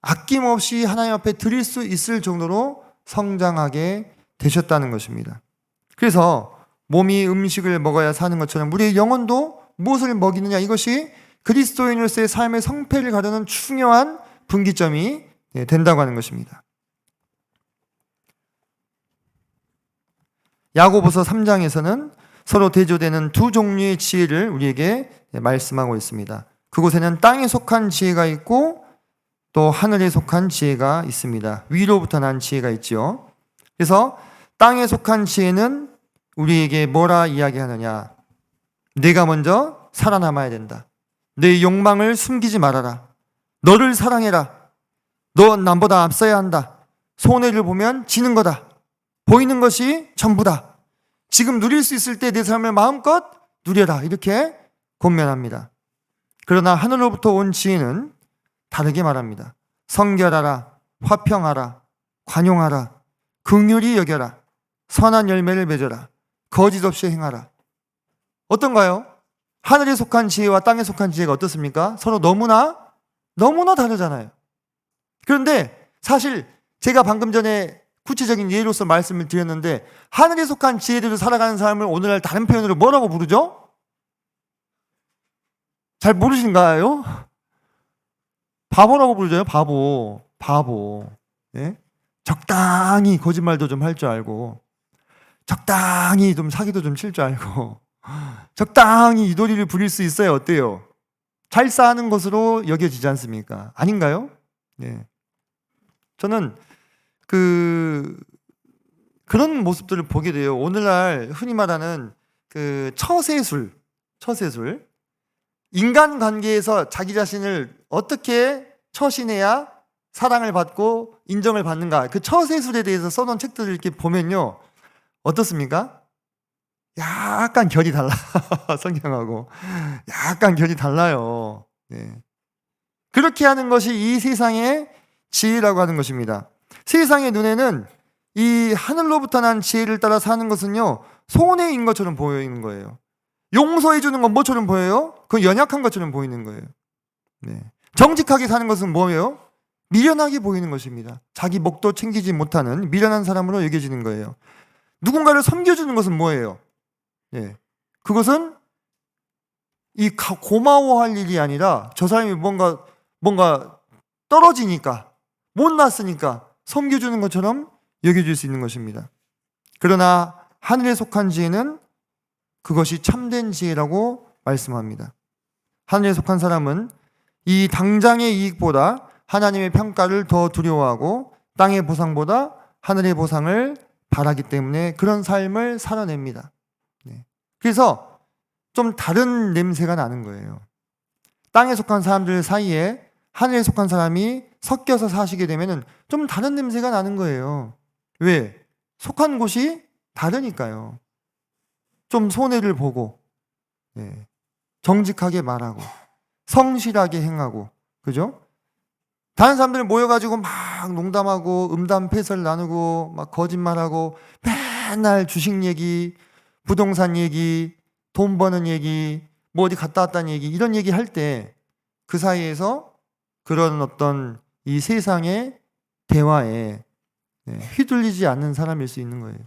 아낌없이 하나님 앞에 드릴 수 있을 정도로 성장하게 되셨다는 것입니다. 그래서 몸이 음식을 먹어야 사는 것처럼 우리의 영혼도 무엇을 먹이느냐, 이것이 그리스도인으로서의 삶의 성패를 가르는 중요한 분기점이 된다고 하는 것입니다. 야고보서 3장에서는 서로 대조되는 두 종류의 지혜를 우리에게 말씀하고 있습니다. 그곳에는 땅에 속한 지혜가 있고 또 하늘에 속한 지혜가 있습니다. 위로부터 난 지혜가 있죠. 그래서 땅에 속한 지혜는 우리에게 뭐라 이야기하느냐? 내가 먼저 살아남아야 된다. 내 욕망을 숨기지 말아라. 너를 사랑해라. 너 남보다 앞서야 한다. 손해를 보면 지는 거다. 보이는 것이 전부다. 지금 누릴 수 있을 때 내 삶을 마음껏 누려라. 이렇게 권면합니다. 그러나 하늘로부터 온 지혜는 다르게 말합니다. 성결하라, 화평하라, 관용하라, 긍휼히 여겨라, 선한 열매를 맺어라, 거짓 없이 행하라. 어떤가요? 하늘에 속한 지혜와 땅에 속한 지혜가 어떻습니까? 서로 너무나 다르잖아요. 그런데 사실 제가 방금 전에 구체적인 예로서 말씀을 드렸는데 하늘에 속한 지혜대로 살아가는 사람을 오늘날 다른 표현으로 뭐라고 부르죠? 잘 모르신가요? 바보라고 부르죠. 바보. 예? 적당히 거짓말도 좀 할 줄 알고, 적당히 좀 사기도 좀 칠 줄 알고, 적당히 이도리를 부릴 수 있어야 어때요? 잘 사는 것으로 여겨지지 않습니까? 아닌가요? 네. 저는 그런 모습들을 보게 돼요. 오늘날 흔히 말하는 그 처세술. 인간관계에서 자기 자신을 어떻게 처신해야 사랑을 받고 인정을 받는가, 그 처세술에 대해서 써놓은 책들을 이렇게 보면요, 어떻습니까? 약간 결이 달라. 성경하고 약간 결이 달라요. 네. 그렇게 하는 것이 이 세상의 지혜라고 하는 것입니다. 세상의 눈에는 이 하늘로부터 난 지혜를 따라 사는 것은요, 손해인 것처럼 보이는 거예요. 용서해 주는 건 뭐처럼 보여요? 그건 연약한 것처럼 보이는 거예요. 네. 정직하게 사는 것은 뭐예요? 미련하게 보이는 것입니다. 자기 목도 챙기지 못하는 미련한 사람으로 여겨지는 거예요. 누군가를 섬겨주는 것은 뭐예요? 네. 그것은 이 고마워할 일이 아니라 저 사람이 뭔가 떨어지니까, 못났으니까 섬겨주는 것처럼 여겨질 수 있는 것입니다. 그러나 하늘에 속한 지혜는 그것이 참된 지혜라고 말씀합니다. 하늘에 속한 사람은 이 당장의 이익보다 하나님의 평가를 더 두려워하고 땅의 보상보다 하늘의 보상을 바라기 때문에 그런 삶을 살아냅니다. 네. 그래서 좀 다른 냄새가 나는 거예요. 땅에 속한 사람들 사이에 하늘에 속한 사람이 섞여서 사시게 되면 좀 다른 냄새가 나는 거예요. 왜? 속한 곳이 다르니까요. 좀 손해를 보고, 네. 정직하게 말하고, 성실하게 행하고, 그죠? 다른 사람들 모여가지고 막 농담하고, 음담패설 나누고, 막 거짓말하고, 맨날 주식 얘기, 부동산 얘기, 돈 버는 얘기, 뭐 어디 갔다 왔다는 얘기, 이런 얘기 할 때 그 사이에서 그런 어떤 이 세상의 대화에 휘둘리지 않는 사람일 수 있는 거예요.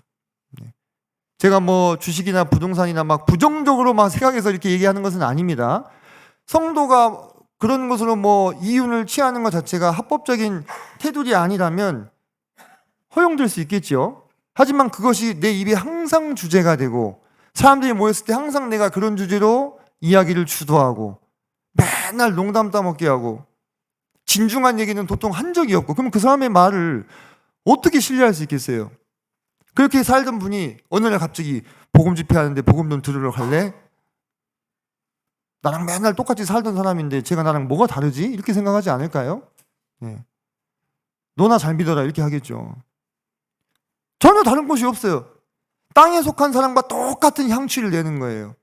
제가 뭐 주식이나 부동산이나 막 부정적으로 막 생각해서 이렇게 얘기하는 것은 아닙니다. 성도가 그런 것으로 뭐 이윤을 취하는 것 자체가 합법적인 태도이 아니라면 허용될 수 있겠죠. 하지만 그것이 내 입에 항상 주제가 되고 사람들이 모였을 때 항상 내가 그런 주제로 이야기를 주도하고 맨날 농담 따먹게 하고 진중한 얘기는 도통 한 적이 없고 그럼 그 사람의 말을 어떻게 신뢰할 수 있겠어요? 그렇게 살던 분이 어느 날 갑자기 복음 집회하는데 복음 좀 들으러 갈래? 나랑 맨날 똑같이 살던 사람인데 제가 나랑 뭐가 다르지? 이렇게 생각하지 않을까요? 네. 너나 잘 믿어라 이렇게 하겠죠. 전혀 다른 곳이 없어요. 땅에 속한 사람과 똑같은 향취를 내는 거예요.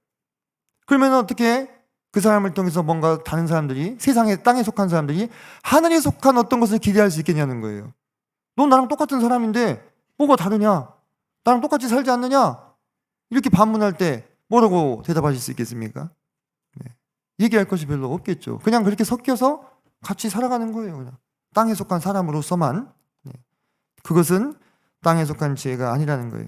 그러면 어떻게 그 사람을 통해서 뭔가 다른 사람들이 세상에 땅에 속한 사람들이 하늘에 속한 어떤 것을 기대할 수 있겠냐는 거예요. 넌 나랑 똑같은 사람인데 뭐가 다르냐? 나랑 똑같이 살지 않느냐? 이렇게 반문할 때 뭐라고 대답하실 수 있겠습니까? 네. 얘기할 것이 별로 없겠죠. 그냥 그렇게 섞여서 같이 살아가는 거예요. 그냥 땅에 속한 사람으로서만. 네. 그것은 땅에 속한 지혜가 아니라는 거예요.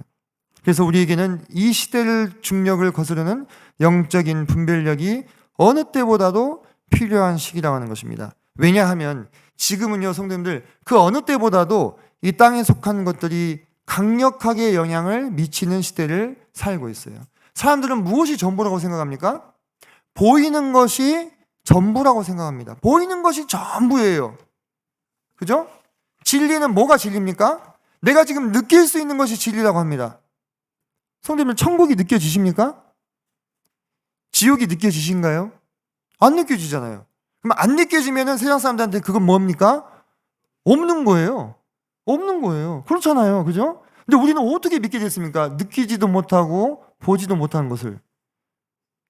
그래서 우리에게는 이 시대를 중력을 거스르는 영적인 분별력이 어느 때보다도 필요한 시기라고 하는 것입니다. 왜냐하면 지금은요, 성도님들, 그 어느 때보다도 이 땅에 속한 것들이 강력하게 영향을 미치는 시대를 살고 있어요. 사람들은 무엇이 전부라고 생각합니까? 보이는 것이 전부라고 생각합니다. 보이는 것이 전부예요. 그죠? 진리는 뭐가 진리입니까? 내가 지금 느낄 수 있는 것이 진리라고 합니다. 성도님들, 천국이 느껴지십니까? 지옥이 느껴지신가요? 안 느껴지잖아요. 그럼 안 느껴지면 세상 사람들한테 그건 뭡니까? 없는 거예요. 없는 거예요. 그렇잖아요. 그죠? 근데 우리는 어떻게 믿게 됐습니까? 느끼지도 못하고 보지도 못하는 것을.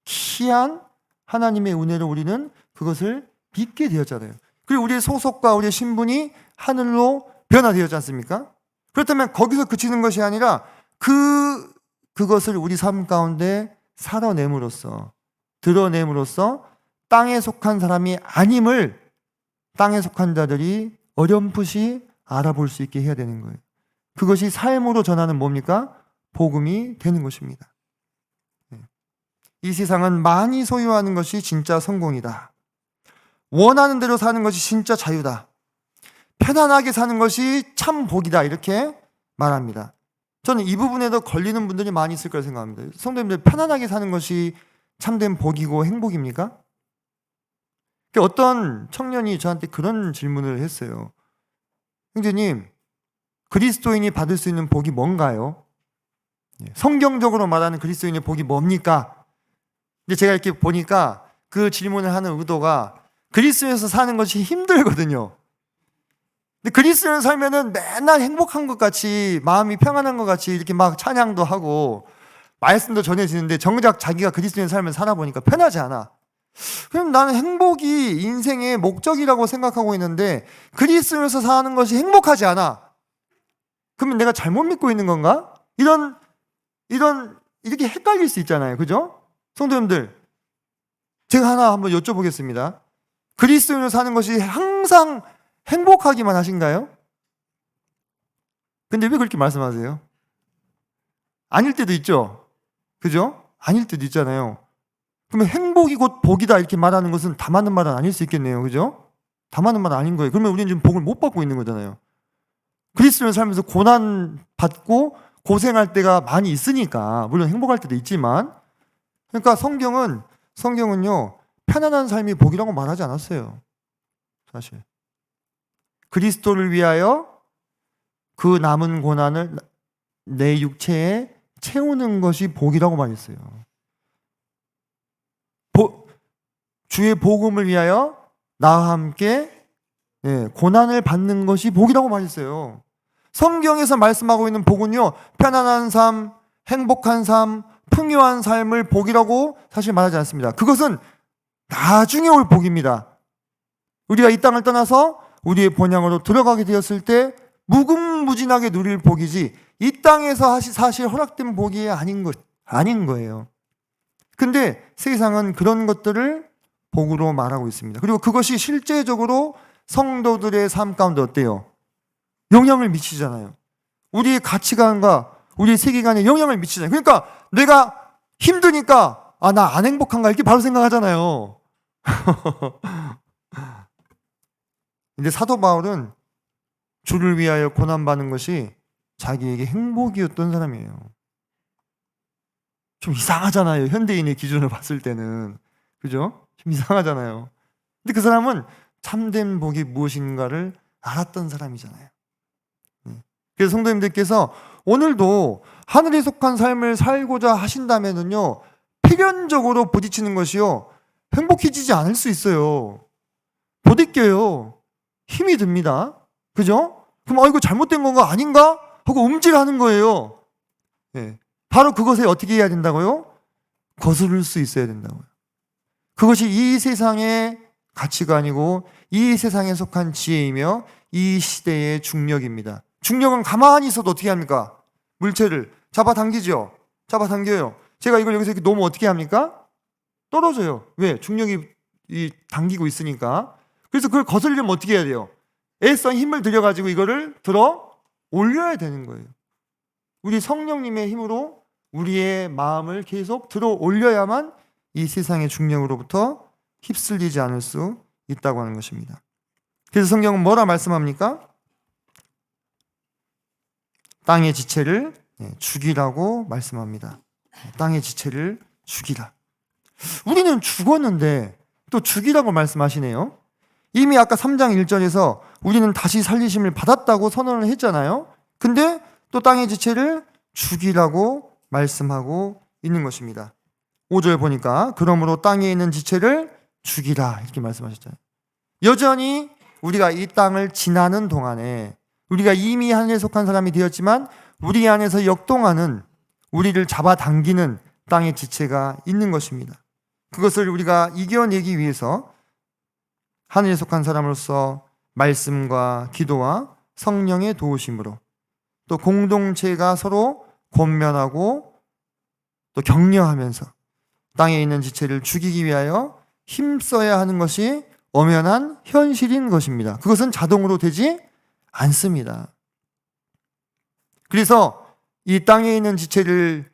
희한 하나님의 은혜로 우리는 그것을 믿게 되었잖아요. 그리고 우리의 소속과 우리의 신분이 하늘로 변화되었지 않습니까? 그렇다면 거기서 그치는 것이 아니라 그것을 우리 삶 가운데 살아냄으로써, 드러냄으로써 땅에 속한 사람이 아님을 땅에 속한 자들이 어렴풋이 알아볼 수 있게 해야 되는 거예요. 그것이 삶으로 전하는 뭡니까? 복음이 되는 것입니다. 이 세상은 많이 소유하는 것이 진짜 성공이다. 원하는 대로 사는 것이 진짜 자유다. 편안하게 사는 것이 참 복이다. 이렇게 말합니다. 저는 이 부분에도 걸리는 분들이 많이 있을 거라 생각합니다. 성도님들, 편안하게 사는 것이 참된 복이고 행복입니까? 어떤 청년이 저한테 그런 질문을 했어요. 형제님, 그리스도인이 받을 수 있는 복이 뭔가요? 성경적으로 말하는 그리스도인의 복이 뭡니까? 근데 제가 이렇게 보니까 그 질문을 하는 의도가 그리스도에서 사는 것이 힘들거든요. 근데 그리스도인을 살면은 맨날 행복한 것 같이, 마음이 평안한 것 같이 이렇게 막 찬양도 하고 말씀도 전해지는데 정작 자기가 그리스도인 삶을 살아보니까 편하지 않아. 그럼 나는 행복이 인생의 목적이라고 생각하고 있는데 그리스도에서 사는 것이 행복하지 않아. 그러면 내가 잘못 믿고 있는 건가? 이렇게 헷갈릴 수 있잖아요. 그죠? 성도님들, 제가 하나 한번 여쭤보겠습니다. 그리스도인으로 사는 것이 항상 행복하기만 하신가요? 근데 왜 그렇게 말씀하세요? 아닐 때도 있죠. 그죠? 아닐 때도 있잖아요. 그러면 행복이 곧 복이다 이렇게 말하는 것은 다 맞는 말은 아닐 수 있겠네요. 그죠? 다 맞는 말은 아닌 거예요. 그러면 우리는 지금 복을 못 받고 있는 거잖아요. 그리스도인을 살면서 고난 받고 고생할 때가 많이 있으니까, 물론 행복할 때도 있지만, 그러니까 성경은요, 편안한 삶이 복이라고 말하지 않았어요. 사실. 그리스도를 위하여 그 남은 고난을 내 육체에 채우는 것이 복이라고 말했어요. 주의 복음을 위하여 나와 함께 고난을 받는 것이 복이라고 말했어요. 성경에서 말씀하고 있는 복은요, 편안한 삶, 행복한 삶, 풍요한 삶을 복이라고 사실 말하지 않습니다. 그것은 나중에 올 복입니다. 우리가 이 땅을 떠나서 우리의 본향으로 들어가게 되었을 때 무궁무진하게 누릴 복이지, 이 땅에서 사실 허락된 복이 아닌 거예요. 근데 세상은 그런 것들을 복으로 말하고 있습니다. 그리고 그것이 실제적으로 성도들의 삶 가운데 어때요? 영향을 미치잖아요. 우리의 가치관과 우리의 세계관에 영향을 미치잖아요. 그러니까 내가 힘드니까 나 안 행복한가 이렇게 바로 생각하잖아요. 근데 사도 바울은 주를 위하여 고난받는 것이 자기에게 행복이었던 사람이에요. 좀 이상하잖아요. 현대인의 기준으로 봤을 때는. 그죠? 좀 이상하잖아요. 근데 그 사람은 참된 복이 무엇인가를 알았던 사람이잖아요. 그래서 성도님들께서 오늘도 하늘에 속한 삶을 살고자 하신다면은요, 필연적으로 부딪히는 것이요, 행복해지지 않을 수 있어요. 부딪혀요. 힘이 듭니다. 그죠? 그럼 이거 잘못된 건가 아닌가? 하고 움찔하는 거예요. 바로 그것에 어떻게 해야 된다고요? 거스를 수 있어야 된다고요. 그것이 이 세상의 가치관이고 이 세상에 속한 지혜이며 이 시대의 중력입니다. 중력은 가만히 있어도 어떻게 합니까? 물체를 잡아당기죠. 잡아당겨요. 제가 이걸 여기서 이렇게 놓으면 어떻게 합니까? 떨어져요. 왜? 중력이 당기고 있으니까. 그래서 그걸 거스르려면 어떻게 해야 돼요? 애써 힘을 들여가지고 이거를 들어 올려야 되는 거예요. 우리 성령님의 힘으로 우리의 마음을 계속 들어 올려야만 이 세상의 중력으로부터 휩쓸리지 않을 수 있다고 하는 것입니다. 그래서 성경은 뭐라 말씀합니까? 땅의 지체를 죽이라고 말씀합니다. 땅의 지체를 죽이라. 우리는 죽었는데 또 죽이라고 말씀하시네요. 이미 아까 3장 1절에서 우리는 다시 살리심을 받았다고 선언을 했잖아요. 근데 또 땅의 지체를 죽이라고 말씀하고 있는 것입니다. 5절 보니까 그러므로 땅에 있는 지체를 죽이라 이렇게 말씀하셨잖아요. 여전히 우리가 이 땅을 지나는 동안에 우리가 이미 하늘에 속한 사람이 되었지만 우리 안에서 역동하는, 우리를 잡아당기는 땅의 지체가 있는 것입니다. 그것을 우리가 이겨내기 위해서 하늘에 속한 사람으로서 말씀과 기도와 성령의 도우심으로, 또 공동체가 서로 권면하고 또 격려하면서 땅에 있는 지체를 죽이기 위하여 힘써야 하는 것이 엄연한 현실인 것입니다. 그것은 자동으로 되지 않습니다. 그래서 이 땅에 있는 지체를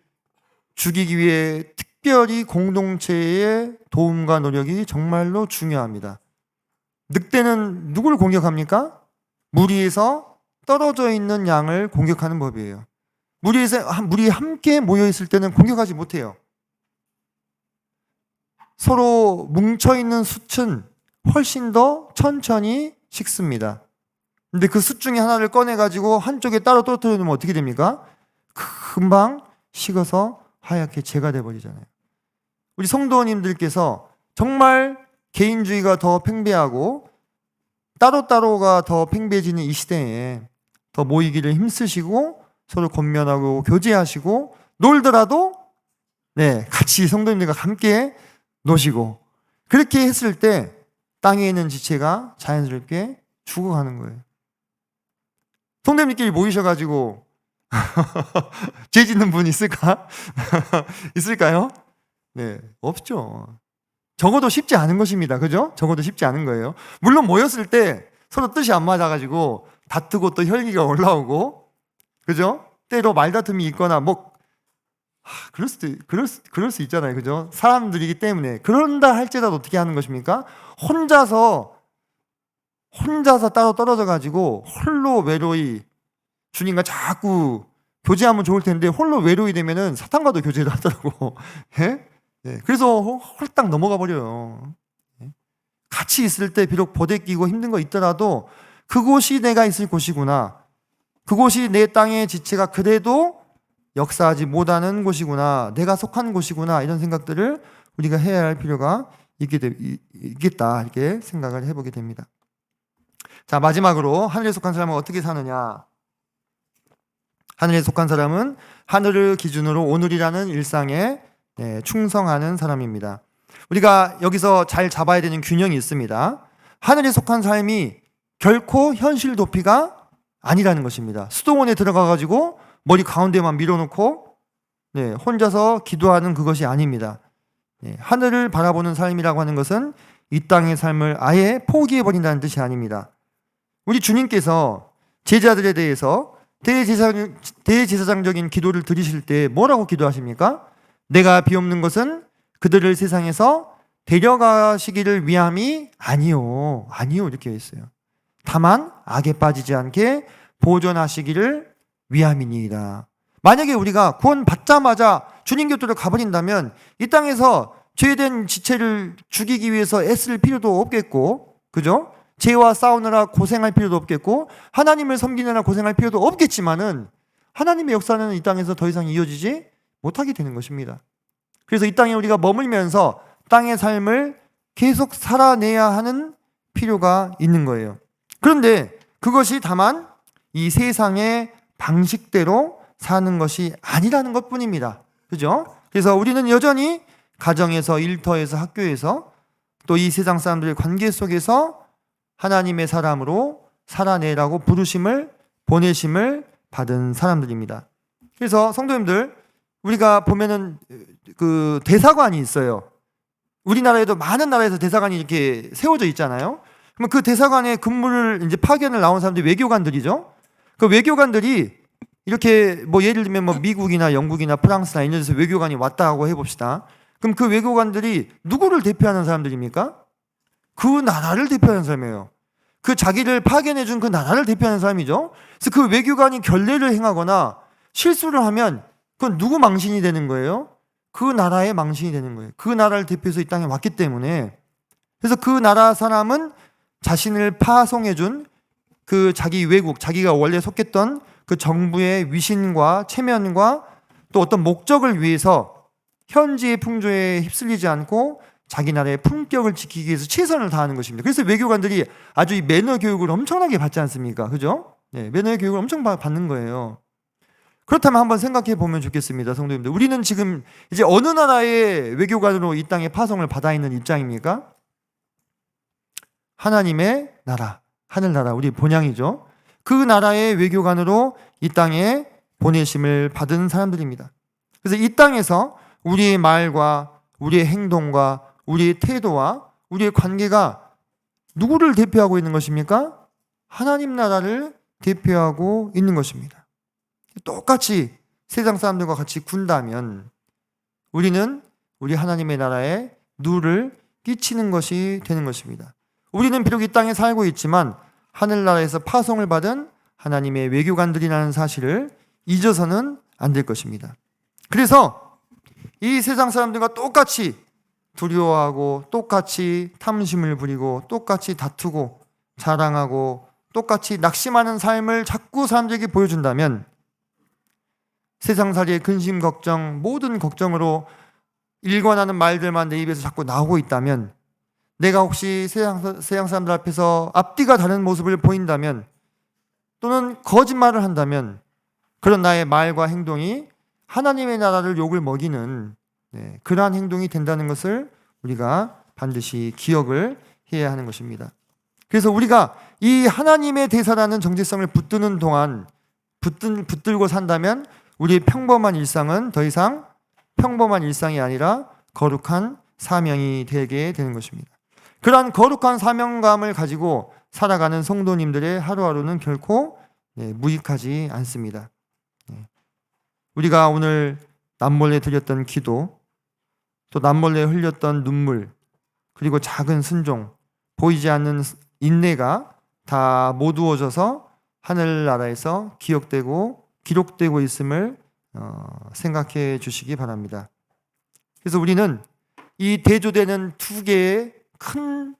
죽이기 위해 특별히 공동체의 도움과 노력이 정말로 중요합니다. 늑대는 누구를 공격합니까? 무리에서 떨어져 있는 양을 공격하는 법이에요. 무리에 함께 모여 있을 때는 공격하지 못해요. 서로 뭉쳐 있는 숫은 훨씬 더 천천히 식습니다. 근데 그 숫 중에 하나를 꺼내가지고 한쪽에 따로 떨어뜨려 놓으면 어떻게 됩니까? 금방 식어서 하얗게 재가 돼버리잖아요. 우리 성도님들께서 정말 개인주의가 더 팽배하고 따로따로가 더 팽배해지는 이 시대에 더 모이기를 힘쓰시고 서로 권면하고 교제하시고 놀더라도 같이 성도님들과 함께 노시고, 그렇게 했을 때 땅에 있는 지체가 자연스럽게 죽어가는 거예요. 성도님들끼리 모이셔가지고 죄 짓는 분 있을까? 있을까요? 없죠. 적어도 쉽지 않은 것입니다. 그죠? 적어도 쉽지 않은 거예요. 물론 모였을 때 서로 뜻이 안 맞아가지고 다투고 또 혈기가 올라오고, 그죠? 때로 말다툼이 있거나 그럴 수 있잖아요. 그죠? 사람들이기 때문에. 그런다 할지라도 어떻게 하는 것입니까? 혼자서 따로 떨어져가지고 홀로 외로이 주님과 자꾸 교제하면 좋을 텐데 홀로 외로이 되면은 사탄과도 교제를 하더라고. 그래서 홀딱 넘어가 버려요. 같이 있을 때 비록 버대끼고 힘든 거 있더라도 그곳이 내가 있을 곳이구나. 그곳이 내 땅의 지체가 그래도 역사하지 못하는 곳이구나, 내가 속한 곳이구나, 이런 생각들을 우리가 해야 할 필요가 있겠다, 이렇게 생각을 해보게 됩니다. 자, 마지막으로 하늘에 속한 사람은 어떻게 사느냐? 하늘에 속한 사람은 하늘을 기준으로 오늘이라는 일상에 충성하는 사람입니다. 우리가 여기서 잘 잡아야 되는 균형이 있습니다. 하늘에 속한 삶이 결코 현실 도피가 아니라는 것입니다. 수도원에 들어가가지고 머리 가운데만 밀어놓고 혼자서 기도하는 그것이 아닙니다. 하늘을 바라보는 삶이라고 하는 것은 이 땅의 삶을 아예 포기해버린다는 뜻이 아닙니다. 우리 주님께서 제자들에 대해서 대제사장적인 기도를 드리실 때 뭐라고 기도하십니까? 내가 비옵는 것은 그들을 세상에서 데려가시기를 위함이 아니요 이렇게 했어요. 다만 악에 빠지지 않게 보존하시기를 위함이니이다. 만약에 우리가 구원 받자마자 주님 곁으로 가버린다면 이 땅에서 죄된 지체를 죽이기 위해서 애쓸 필요도 없겠고, 그죠? 죄와 싸우느라 고생할 필요도 없겠고, 하나님을 섬기느라 고생할 필요도 없겠지만은 하나님의 역사는 이 땅에서 더 이상 이어지지 못하게 되는 것입니다. 그래서 이 땅에 우리가 머물면서 땅의 삶을 계속 살아내야 하는 필요가 있는 거예요. 그런데 그것이 다만 이 세상의 방식대로 사는 것이 아니라는 것 뿐입니다. 그죠? 그래서 우리는 여전히 가정에서, 일터에서, 학교에서, 또 이 세상 사람들의 관계 속에서 하나님의 사람으로 살아내라고 부르심을, 보내심을 받은 사람들입니다. 그래서 성도님들, 우리가 보면은 그 대사관이 있어요. 우리나라에도 많은 나라에서 대사관이 이렇게 세워져 있잖아요. 그러면 그 대사관에 근무를 이제 파견을 나온 사람들이 외교관들이죠. 그 외교관들이 이렇게 뭐 예를 들면 뭐 미국이나 영국이나 프랑스나 이런 데서 외교관이 왔다고 해봅시다. 그럼 그 외교관들이 누구를 대표하는 사람들입니까? 그 나라를 대표하는 사람이에요. 그 자기를 파견해준 그 나라를 대표하는 사람이죠. 그래서 그 외교관이 결례를 행하거나 실수를 하면 그건 누구 망신이 되는 거예요? 그 나라의 망신이 되는 거예요. 그 나라를 대표해서 이 땅에 왔기 때문에. 그래서 그 나라 사람은 자신을 파송해준 그 자기 외국, 자기가 원래 속했던 그 정부의 위신과 체면과 또 어떤 목적을 위해서 현지의 풍조에 휩쓸리지 않고 자기 나라의 품격을 지키기 위해서 최선을 다하는 것입니다. 그래서 외교관들이 아주 이 매너 교육을 엄청나게 받지 않습니까? 그죠? 매너 교육을 엄청 받는 거예요. 그렇다면 한번 생각해 보면 좋겠습니다, 성도님들. 우리는 지금 이제 어느 나라의 외교관으로 이 땅에 파송을 받아 있는 입장입니까? 하나님의 나라, 하늘나라, 우리 본향이죠. 그 나라의 외교관으로 이 땅에 보내심을 받은 사람들입니다. 그래서 이 땅에서 우리의 말과 우리의 행동과 우리의 태도와 우리의 관계가 누구를 대표하고 있는 것입니까? 하나님 나라를 대표하고 있는 것입니다. 똑같이 세상 사람들과 같이 군다면 우리는 우리 하나님의 나라에 누를 끼치는 것이 되는 것입니다. 우리는 비록 이 땅에 살고 있지만 하늘나라에서 파송을 받은 하나님의 외교관들이라는 사실을 잊어서는 안 될 것입니다. 그래서 이 세상 사람들과 똑같이 두려워하고 똑같이 탐심을 부리고 똑같이 다투고 자랑하고 똑같이 낙심하는 삶을 자꾸 사람들에게 보여준다면 세상살이의 근심 걱정, 모든 걱정으로 일관하는 말들만 내 입에서 자꾸 나오고 있다면, 내가 혹시 세상 사람들 앞에서 앞뒤가 다른 모습을 보인다면, 또는 거짓말을 한다면 그런 나의 말과 행동이 하나님의 나라를 욕을 먹이는 그러한 행동이 된다는 것을 우리가 반드시 기억을 해야 하는 것입니다. 그래서 우리가 이 하나님의 대사라는 정체성을 붙드는 동안 붙들고 산다면 우리의 평범한 일상은 더 이상 평범한 일상이 아니라 거룩한 사명이 되게 되는 것입니다. 그러한 거룩한 사명감을 가지고 살아가는 성도님들의 하루하루는 결코 무익하지 않습니다. 우리가 오늘 남몰래 드렸던 기도, 또 남몰래 흘렸던 눈물, 그리고 작은 순종, 보이지 않는 인내가 다 모두어져서 하늘나라에서 기록되고 있음을 생각해 주시기 바랍니다. 그래서 우리는 이 대조되는 두 개의 큰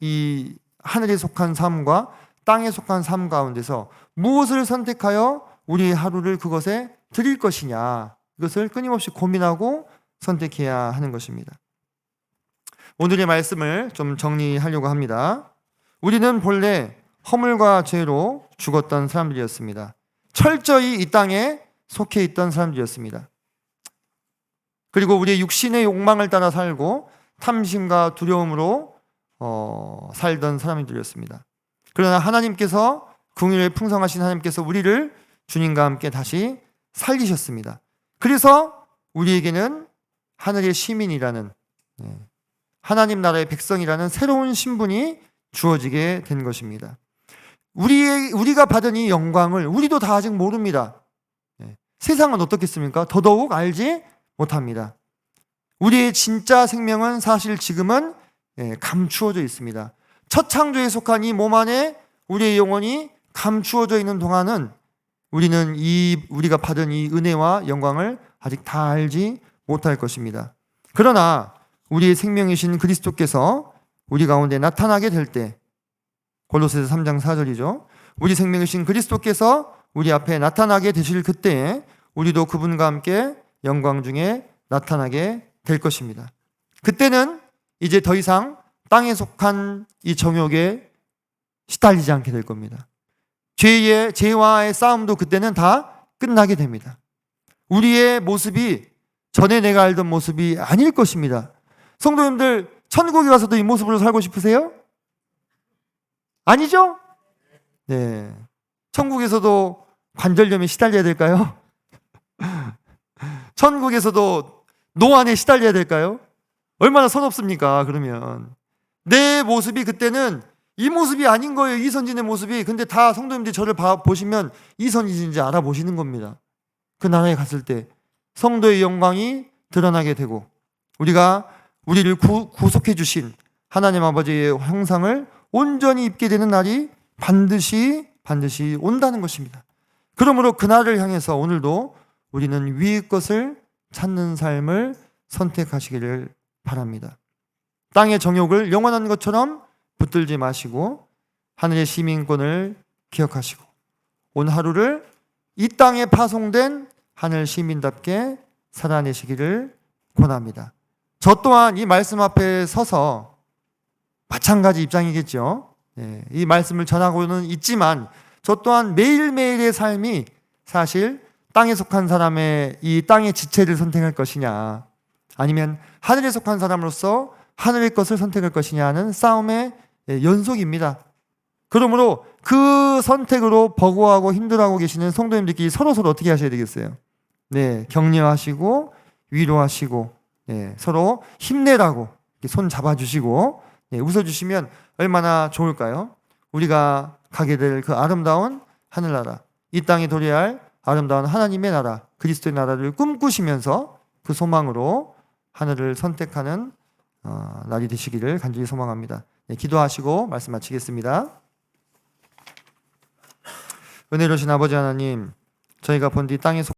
이 하늘에 속한 삶과 땅에 속한 삶 가운데서 무엇을 선택하여 우리의 하루를 그것에 드릴 것이냐, 이것을 끊임없이 고민하고 선택해야 하는 것입니다. 오늘의 말씀을 좀 정리하려고 합니다. 우리는 본래 허물과 죄로 죽었던 사람들이었습니다. 철저히 이 땅에 속해 있던 사람들이었습니다. 그리고 우리의 육신의 욕망을 따라 살고 탐심과 두려움으로 살던 사람들이었습니다. 그러나 하나님께서, 긍휼에 풍성하신 하나님께서 우리를 주님과 함께 다시 살리셨습니다. 그래서 우리에게는 하늘의 시민이라는, 하나님 나라의 백성이라는 새로운 신분이 주어지게 된 것입니다. 우리가 받은 이 영광을 우리도 다 아직 모릅니다. 세상은 어떻겠습니까? 더더욱 알지 못합니다. 우리의 진짜 생명은 사실 지금은 감추어져 있습니다. 첫 창조에 속한 이 몸 안에 우리의 영혼이 감추어져 있는 동안은 우리는 우리가 받은 이 은혜와 영광을 아직 다 알지 못할 것입니다. 그러나 우리의 생명이신 그리스도께서 우리 가운데 나타나게 될 때, 골로새서 3장 4절이죠. 우리 생명이신 그리스도께서 우리 앞에 나타나게 되실 그때에 우리도 그분과 함께 영광 중에 나타나게 될 것입니다. 그때는 이제 더 이상 땅에 속한 이 정욕에 시달리지 않게 될 겁니다. 죄와의 싸움도 그때는 다 끝나게 됩니다. 우리의 모습이 전에 내가 알던 모습이 아닐 것입니다. 성도님들, 천국에 가서도 이 모습으로 살고 싶으세요? 아니죠? 네. 천국에서도 관절염에 시달려야 될까요? 천국에서도 노안에 시달려야 될까요? 얼마나 서럽습니까? 그러면 내 모습이 그때는 이 모습이 아닌 거예요. 이선진의 모습이. 근데 다 성도님들이 저를 보시면 이선진인지 알아보시는 겁니다. 그 나라에 갔을 때 성도의 영광이 드러나게 되고 우리를 구속해 주신 하나님 아버지의 형상을 온전히 입게 되는 날이 반드시 온다는 것입니다. 그러므로 그날을 향해서 오늘도 우리는 위의 것을 찾는 삶을 선택하시기를 바랍니다. 땅의 정욕을 영원한 것처럼 붙들지 마시고 하늘의 시민권을 기억하시고 온 하루를 이 땅에 파송된 하늘 시민답게 살아내시기를 권합니다. 저 또한 이 말씀 앞에 서서 마찬가지 입장이겠죠. 이 말씀을 전하고는 있지만 저 또한 매일매일의 삶이 사실 땅에 속한 사람의 이 땅의 지체를 선택할 것이냐, 아니면 하늘에 속한 사람으로서 하늘의 것을 선택할 것이냐는 싸움의 연속입니다. 그러므로 그 선택으로 버거워하고 힘들어하고 계시는 성도님들끼리 서로서로 어떻게 하셔야 되겠어요? 격려하시고 위로하시고 서로 힘내라고 손 잡아주시고 웃어주시면 얼마나 좋을까요? 우리가 가게 될 그 아름다운 하늘나라, 이 땅에 도래할 아름다운 하나님의 나라, 그리스도의 나라를 꿈꾸시면서 그 소망으로 하늘을 선택하는 날이 되시기를 간절히 소망합니다. 기도하시고 말씀 마치겠습니다. 은혜로우신 아버지 하나님, 저희가 본 뒤 땅에